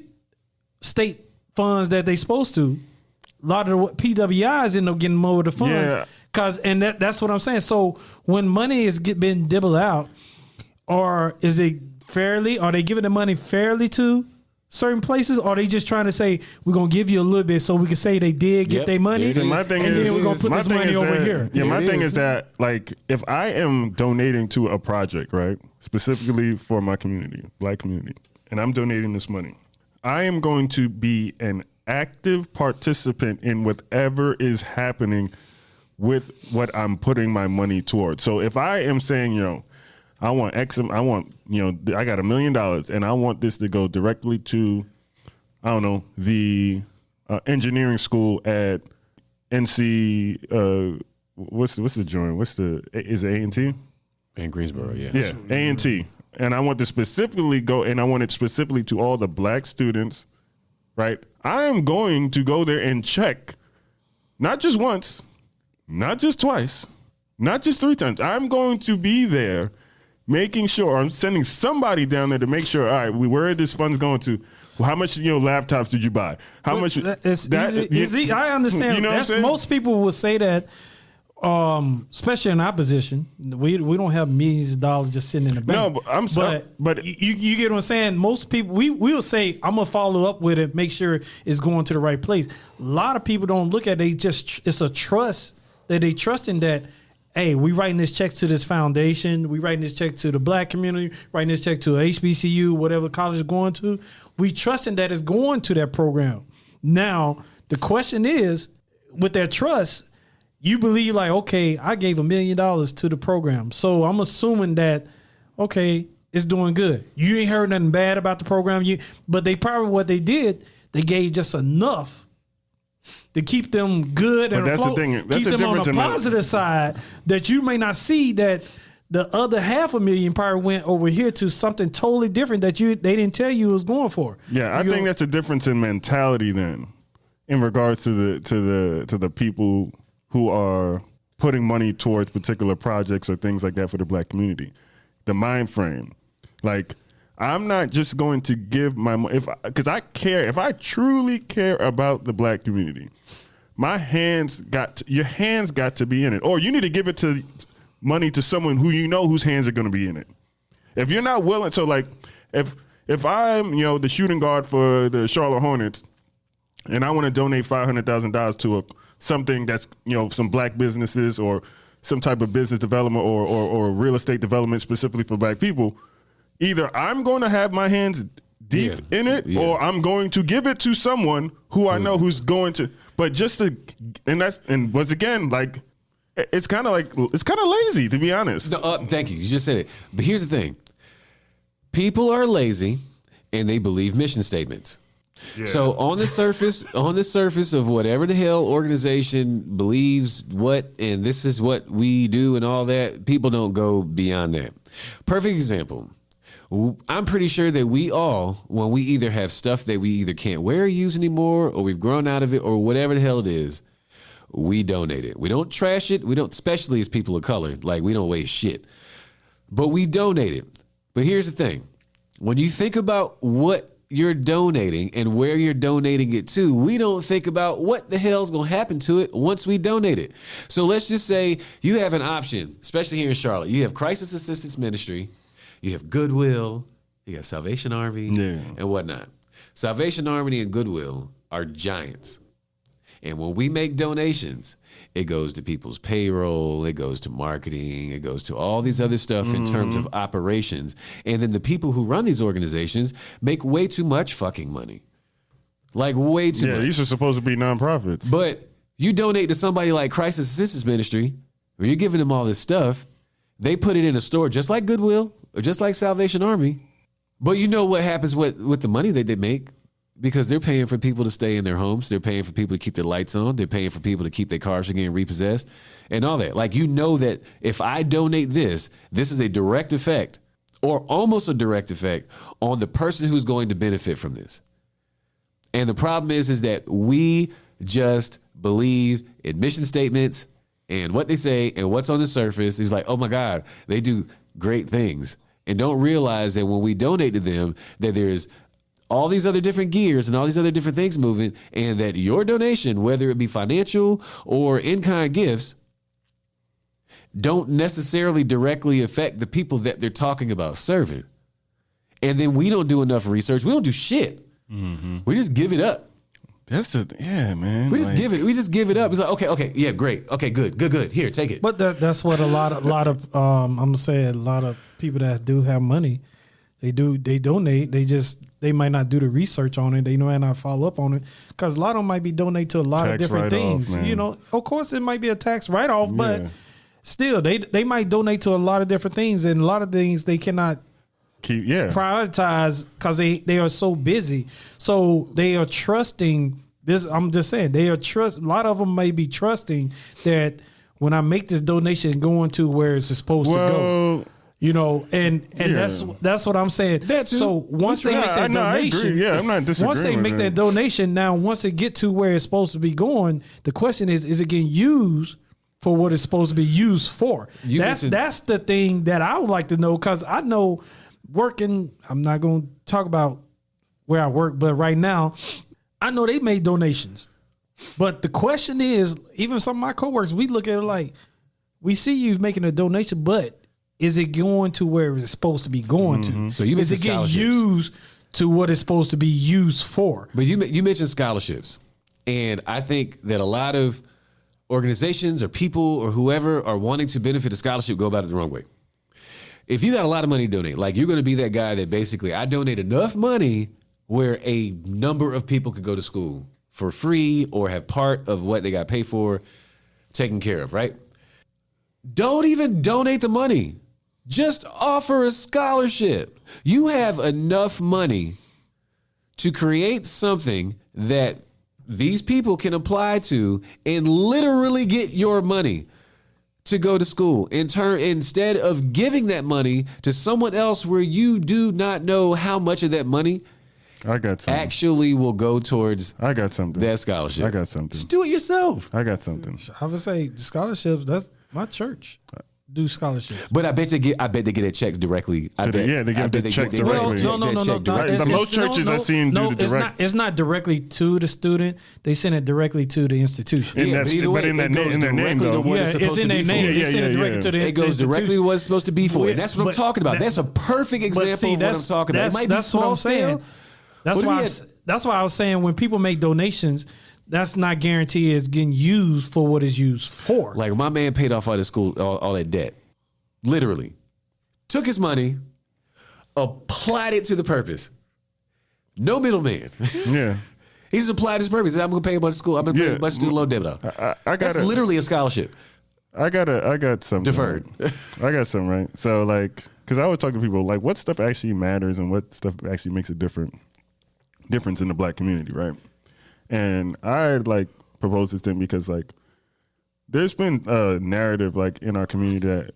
state funds that they supposed to. a lot of the PWIs end up getting more of the funds. Yeah. That's what I'm saying. So when money is being dibbled out, or is it fairly? Are they giving the money fairly to certain places? Or are they just trying to say, we're going to give you a little bit so we can say they did get their money? So my thing and is, then we're going to put this money over here. Yeah, my thing is that, like, if I am donating to a project, right, specifically for my community, black community, and I'm donating this money, I am going to be an active participant in whatever is happening with what I'm putting my money towards. So if I am saying, I want I got $1 million and I want this to go directly to, I don't know, the engineering school at NC, what's the joint? Is it A&T? In Greensboro, yeah. Yeah, A&T. And I want to specifically go, and I want it specifically to all the black students, right? I am going to go there and check, not just once, not just twice, not just 3 times. I'm going to be there making sure, I'm sending somebody down there to make sure, all right, where are this funds going to? Well, how much laptops did you buy? How much? It's easy. I understand. You know what I'm saying? Most people would say that, especially in our position, we don't have millions of dollars just sitting in the bank. No, but you get what I'm saying. Most people we will say, I'm gonna follow up with it, make sure it's going to the right place. A lot of people don't look at it. It's a trust that they trust in that. Hey, we writing this check to this foundation. We writing this check to the black community. Writing this check to HBCU, whatever college is going to. We trusting that it's going to that program. Now the question is, with that trust, you believe like, okay, I gave $1 million to the program, so I'm assuming that, okay, it's doing good. You ain't heard nothing bad about the program. But they probably, what they did, they gave just enough to keep them good and that's afloat, the thing. That's keep the them on difference the in positive side, that you may not see that the other $500,000 probably went over here to something totally different that they didn't tell you it was going for. Yeah, I think that's a difference in mentality then, in regards to the people who are putting money towards particular projects or things like that for the black community. The mind frame, like, I'm not just going to give my money because I care. If I truly care about the black community, your hands got to be in it, or you need to give it to money to someone who whose hands are going to be in it. If you're not willing, so like if I'm the shooting guard for the Charlotte Hornets, and I want to donate $500,000 to something that's some black businesses or some type of business development or real estate development specifically for black people. Either I'm going to have my hands deep in it, or I'm going to give it to someone who I know who's going to. But just to, and once again, like, it's kind of lazy, to be honest. No, thank you. You just said it. But here's the thing: people are lazy, and they believe mission statements. Yeah. So on the surface of whatever the hell organization believes what, and this is what we do, and all that, people don't go beyond that. Perfect example. I'm pretty sure that we all, when we either have stuff that we either can't wear or use anymore, or we've grown out of it, or whatever the hell it is, we donate it. We don't trash it. We don't, especially as people of color, like, we don't waste shit. But we donate it. But here's the thing. When you think about what you're donating and where you're donating it to, we don't think about what the hell's going to happen to it once we donate it. So let's just say you have an option, especially here in Charlotte. You have Crisis Assistance Ministry. You have Goodwill, you got Salvation Army, and whatnot. Salvation Army and Goodwill are giants. And when we make donations, it goes to people's payroll, it goes to marketing, it goes to all these other stuff in terms of operations. And then the people who run these organizations make way too much fucking money. Like, way too much. Yeah, these are supposed to be nonprofits. But you donate to somebody like Crisis Assistance Ministry, where you're giving them all this stuff, they put it in a store just like Goodwill, or just like Salvation Army. But you know what happens with the money that they make? Because they're paying for people to stay in their homes. They're paying for people to keep their lights on. They're paying for people to keep their cars from getting repossessed and all that. Like, that if I donate this is a direct effect, or almost a direct effect, on the person who's going to benefit from this. And the problem is that we just believe in mission statements and what they say and what's on the surface. It's like, oh my God, they do great things. And don't realize that when we donate to them, that there's all these other different gears and all these other different things moving, and that your donation, whether it be financial or in-kind gifts, don't necessarily directly affect the people that they're talking about serving. And then we don't do enough research. We don't do shit. We just give it up. Man. We just give it up. It's like, okay, yeah, great. Okay, good. Here, take it. But that's what a lot of I'm gonna say a lot of people that do have money, they donate. They might not do the research on it. They might not follow up on it because a lot of them might be donate to a lot of different things. You know, of course it might be a tax write off, but still they might donate to a lot of different things, and a lot of things they cannot prioritize because they are so busy. So they are trusting this. I'm just saying a lot of them may be trusting that when I make this donation going to where it's supposed to go. You know, and that's what I'm saying. So once they make that donation, I'm not disagreeing. Once they make that donation, now once it get to where it's supposed to be going, the question is it getting used for what it's supposed to be used for? That's the thing that I would like to know, because I know working, I'm not going to talk about where I work, but right now I know they made donations. But the question is, even some of my coworkers, we look at it like, we see you making a donation, but is it going to where it's supposed to be going to? So you mentioned is it getting used to what it's supposed to be used for? But you mentioned scholarships, and I think that a lot of organizations or people or whoever are wanting to benefit a scholarship go about it the wrong way. If you got a lot of money to donate, like you're going to be that guy that basically, I donate enough money where a number of people could go to school for free or have part of what they got paid for taken care of, right? Don't even donate the money. Just offer a scholarship. You have enough money to create something that these people can apply to and literally get your money to go to school. In turn, instead of giving that money to someone else where you do not know how much of that money actually will go towards that scholarship. I got something. Just do it yourself. I got something. I would say scholarships, that's my church. Do scholarships, but I bet they get a check directly. They get the check directly. No. Most churches I've seen do the direct. It's not directly to the student. They send it directly to the institution. In their name though. It's in their name. They send it directly to the institution. It goes directly to what it's supposed to be for. And that's what I'm talking about. That's a perfect example of what I'm talking about. It might be small scale. That's why I was saying when people make donations, that's not guaranteed it's getting used for what it's used for. Like my man paid off all the school, all that debt. Literally. Took his money, applied it to the purpose. No middleman. Yeah. He just applied his purpose. I'm going to pay a bunch of school. I'm going to pay a bunch of student loan debt off. That's literally a scholarship. I got something. Deferred. I got something, right? So like, because I always talk to people like what stuff actually matters and what stuff actually makes a difference in the black community, right? And I like propose this thing because like there's been a narrative like in our community that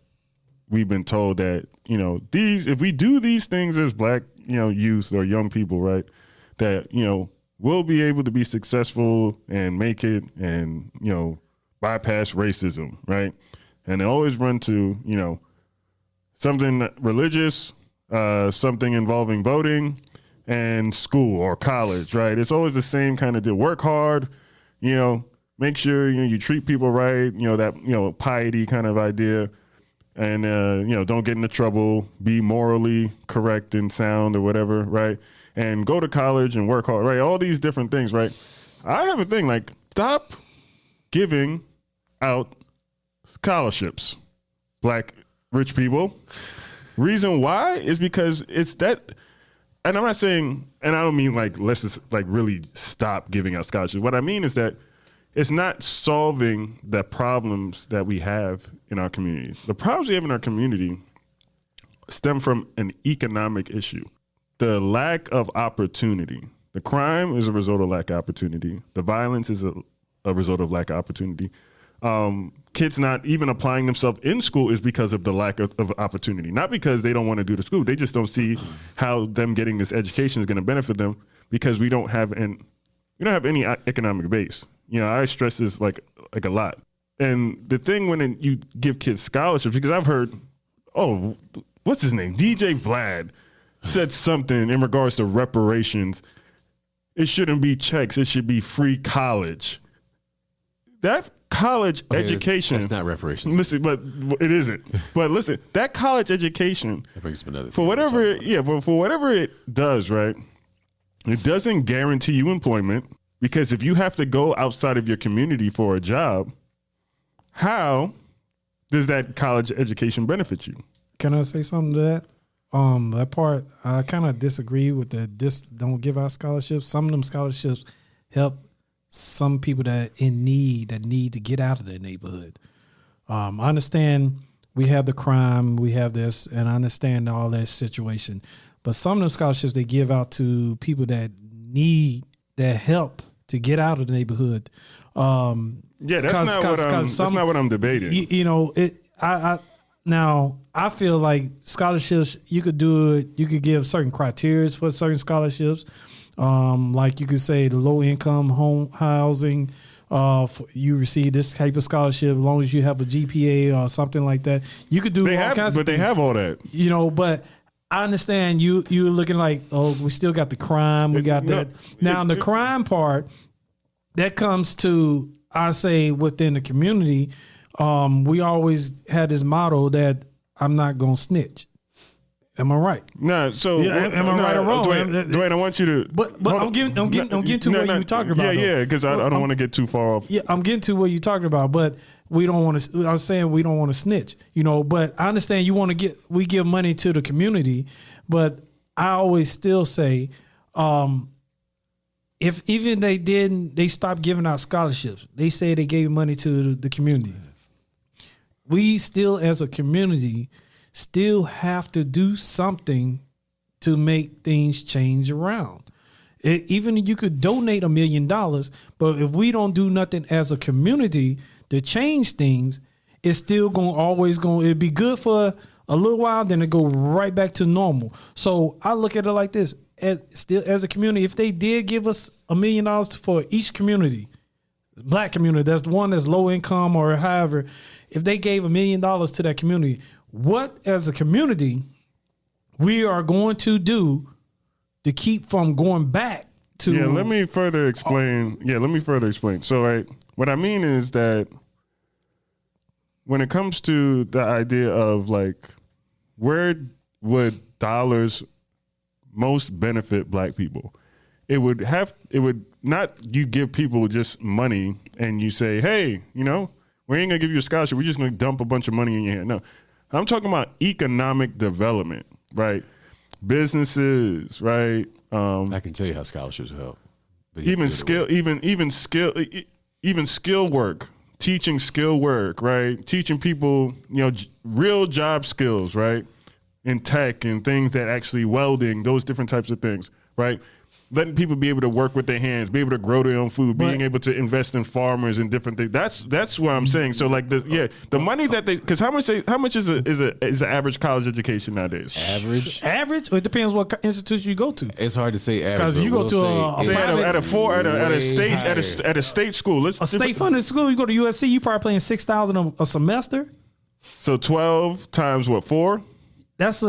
we've been told that, you know, if we do these things as black, you know, youth or young people, right, that, you know, we'll be able to be successful and make it and, you know, bypass racism, right? And they always run to, you know, something religious, something involving voting, and school or college, right? It's always the same kind of deal. Work hard, you know, make sure, you know, you treat people right, you know, that, you know, piety kind of idea. And, you know, don't get into trouble, be morally correct and sound or whatever, right? And go to college and work hard, right? All these different things, right? I have a thing like, stop giving out scholarships, black rich people. Reason why is because it's that. And I'm not saying, and I don't mean like, let's just like really stop giving out scholarships. What I mean is that it's not solving the problems that we have in our community. The problems we have in our community stem from an economic issue. The lack of opportunity. The crime is a result of lack of opportunity. The violence is a result of lack of opportunity. Kids not even applying themselves in school is because of the lack of opportunity. Not because they don't want to do the school. They just don't see how them getting this education is going to benefit them because we don't have any economic base. You know, I stress this like a lot. And the thing when you give kids scholarships, because I've heard, oh, what's his name? DJ Vlad said something in regards to reparations. It shouldn't be checks. It should be free college. That college education. That's not reparations. Listen, but it isn't. But listen, that college education, for whatever it does, right? It doesn't guarantee you employment, because if you have to go outside of your community for a job, how does that college education benefit you? Can I say something to that? That part, I kind of disagree with don't give out scholarships. Some of them scholarships help some people that need to get out of their neighborhood. I understand we have the crime, we have this, and I understand all that situation. But some of them scholarships they give out to people that need that help to get out of the neighborhood. That's not what I'm debating. Now, I feel like scholarships, you could do it. You could give certain criteria for certain scholarships. Like you could say the low income home housing, you receive this type of scholarship as long as you have a GPA or something like that. You could do they have all that. But I understand you're looking like, oh, we still got the crime. We got that. Now, the crime part, that comes to, I say, within the community, we always had this motto that I'm not going to snitch. Am I right? No. So am I right or wrong? Dwayne, I want you to. But I'm getting to what you're talking about. Yeah, because I don't want to get too far off. Yeah, I'm getting to what you're talking about, but we don't want to. I'm saying we don't want to snitch, But I understand you want to we give money to the community, but I always still say, if even they stopped giving out scholarships. They say they gave money to the community. We still, as a community, still have to do something to make things change around. Even you could donate $1 million, but if we don't do nothing as a community to change things, it's still it'd be good for a little while, then it go right back to normal. So I look at it like this, as a community, if they did give us $1 million for each community, black community, that's the one that's low income or however, if they gave $1 million to that community, what as a community we are going to do to keep from going back to... Yeah, let me further explain. So, right, what I mean is that when it comes to the idea of like, where would dollars most benefit black people? It would not you give people just money and you say, hey, we ain't gonna give you a scholarship. We're just gonna dump a bunch of money in your hand. No, I'm talking about economic development, right? Businesses, right? I can tell you how scholarships help. Even skill work, teaching skill work, right? Teaching people, real job skills, right? In tech and things that actually welding, those different types of things, right? Letting people be able to work with their hands, be able to grow their own food, being able to invest in farmers and different things. That's what I'm saying. So like the money that because how much is an average college education nowadays? Average? Well, it depends what institution you go to. It's hard to say average. Because you go to at a state school. A state funded school, you go to USC, you probably paying $6,000 a semester. So 12 times what, 4? That's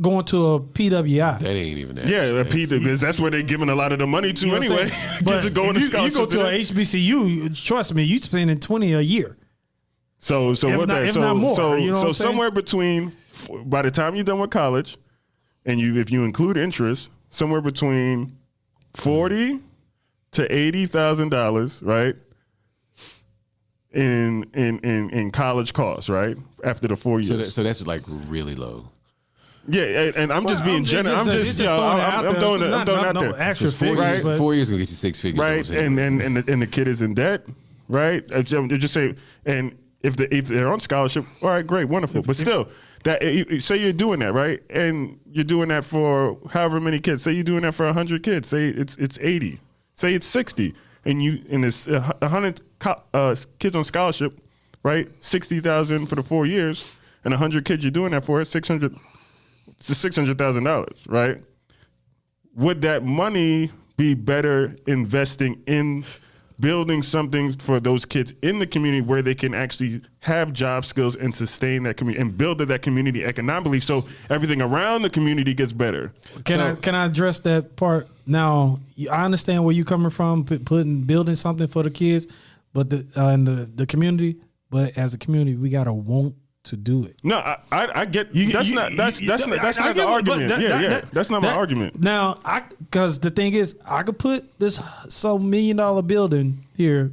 going to a PWI. That ain't even that. Yeah, because that's where they're giving a lot of the money to anyway. But to go into you go to a HBCU, trust me, you spending $20 a year. So not more. So somewhere between, by the time you're done with college, and if you include interest, somewhere between $40,000 to $80,000, right? In college costs, right? After the 4 years. So that's like really low. Yeah, and I'm just being generous. I'm throwing it out there. Actual figures, right? 4 years gonna get you 6 figures, right? And the kid is in debt, right? Just say, and if they're on scholarship, all right, great, wonderful. But still, say you're doing that, right? And you're doing that for however many kids. Say you're doing that for 100 kids. Say it's 80. Say it's 60. And it's 100 kids on scholarship, right? 60,000 for the 4 years, and 100 kids you're doing that for, it's $600,000, right? Would that money be better investing in building something for those kids in the community where they can actually have job skills and sustain that community and build that community economically, so everything around the community gets better. Can I address that part now? I understand where you're coming from, building something for the kids, but the community. But as a community, we gotta want to do it. No, I get you. That's not the argument. That's not my argument. Now, because the thing is, I could put this $1 million building here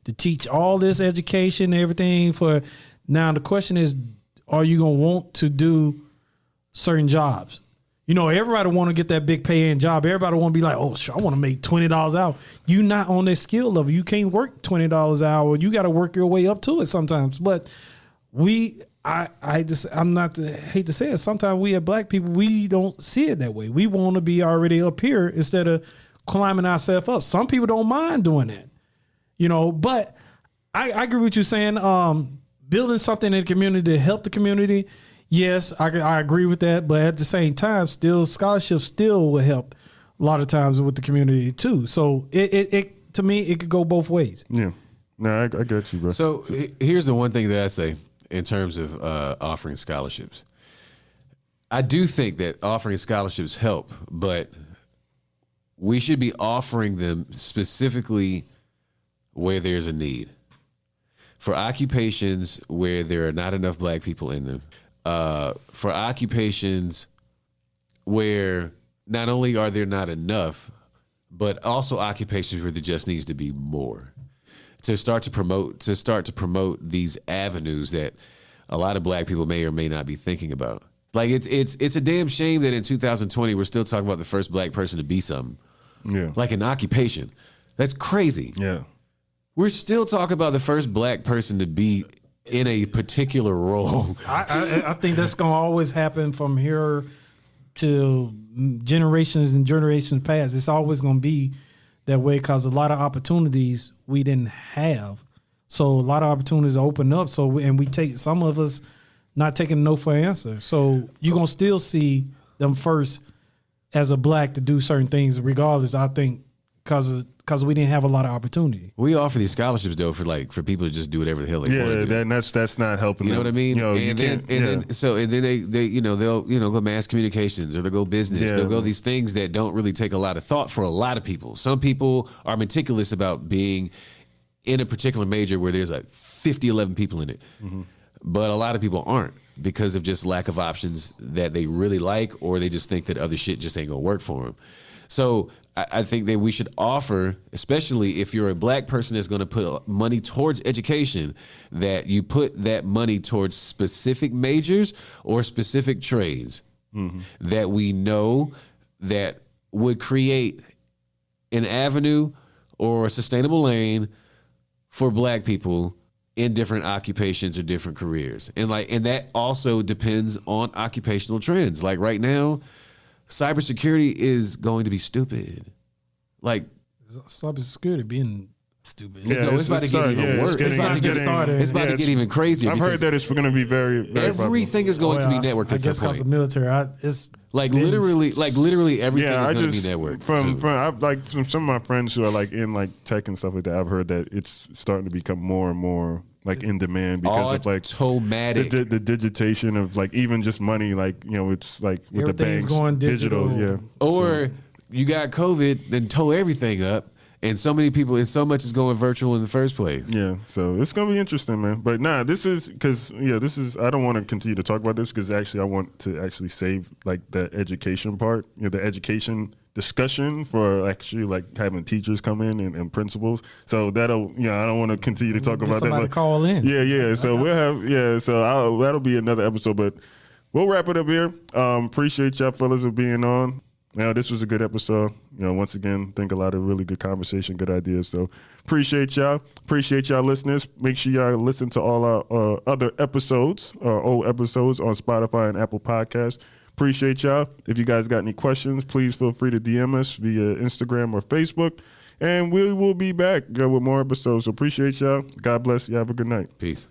to teach all this education and everything for. Now the question is, are you gonna want to do certain jobs? You know, everybody want to get that big paying job. Everybody want to be like, oh, sure, I want to make $20 an hour. You not on that skill level. You can't work $20 an hour. You got to work your way up to it sometimes. But I'm not to hate to say it. Sometimes we as black people, we don't see it that way. We want to be already up here instead of climbing ourselves up. Some people don't mind doing that, you know. But I agree with you saying building something in the community to help the community. Yes, I agree with that, but at the same time, still scholarships still will help a lot of times with the community too. So it to me, it could go both ways. Yeah, no, I get you, bro. So here's the one thing that I say in terms of offering scholarships. I do think that offering scholarships help, but we should be offering them specifically where there's a need. For occupations where there are not enough black people in them. For occupations where not only are there not enough, but also occupations where there just needs to be more. To start to promote these avenues that a lot of black people may or may not be thinking about. Like it's a damn shame that in 2020 we're still talking about the first black person to be something. Yeah. Like an occupation. That's crazy. Yeah. We're still talking about the first black person to be in a particular role. I think that's going to always happen from here to generations and generations past. It's always going to be that way because a lot of opportunities we didn't have. So a lot of opportunities open up. So we take some of us not taking no for an answer. So you're going to still see them first as a black to do certain things regardless, I think, because we didn't have a lot of opportunity. We offer these scholarships though for people to just do whatever the hell they want to do. Yeah, that's not helping. You know them. what I mean? You know, and then they they'll go mass communications or they'll go business. Yeah. They'll go these things that don't really take a lot of thought for a lot of people. Some people are meticulous about being in a particular major where there's 11 people in it. Mm-hmm. But a lot of people aren't because of just lack of options that they really like, or they just think that other shit just ain't gonna work for them. So I think that we should offer, especially if you're a black person that's going to put money towards education, that you put that money towards specific majors or specific trades that we know that would create an avenue or a sustainable lane for black people in different occupations or different careers. And that also depends on occupational trends. Like right now, cybersecurity is going to be stupid. Like cybersecurity being stupid. It's about to get even worse. It's about to get started. It's about to get even crazier. I've heard that it's going to be very, very everything is going to be networked. I guess because of military, it's literally everything is going to be networked. From some of my friends who are in tech and stuff like that, I've heard that it's starting to become more and more in demand because of the digitation of even just money, it's with the banks going digital. Or you got COVID, then tow everything up, and so many people and so much is going virtual in the first place. Yeah, so it's gonna be interesting, man. But this is because I don't want to continue to talk about this because actually I want to actually save the education part, the education discussion for actually having teachers come in and principals. So that'll I don't want to continue to talk about that. Somebody call in. Yeah. So we'll have that'll be another episode, but we'll wrap it up here. Appreciate y'all fellas for being on. Now, this was a good episode. Once again, think a lot of really good conversation, good ideas. So appreciate y'all. Appreciate y'all listeners. Make sure y'all listen to all our other episodes, old episodes on Spotify and Apple Podcasts. Appreciate y'all. If you guys got any questions, please feel free to DM us via Instagram or Facebook. And we will be back with more episodes. So appreciate y'all. God bless. You have a good night. Peace.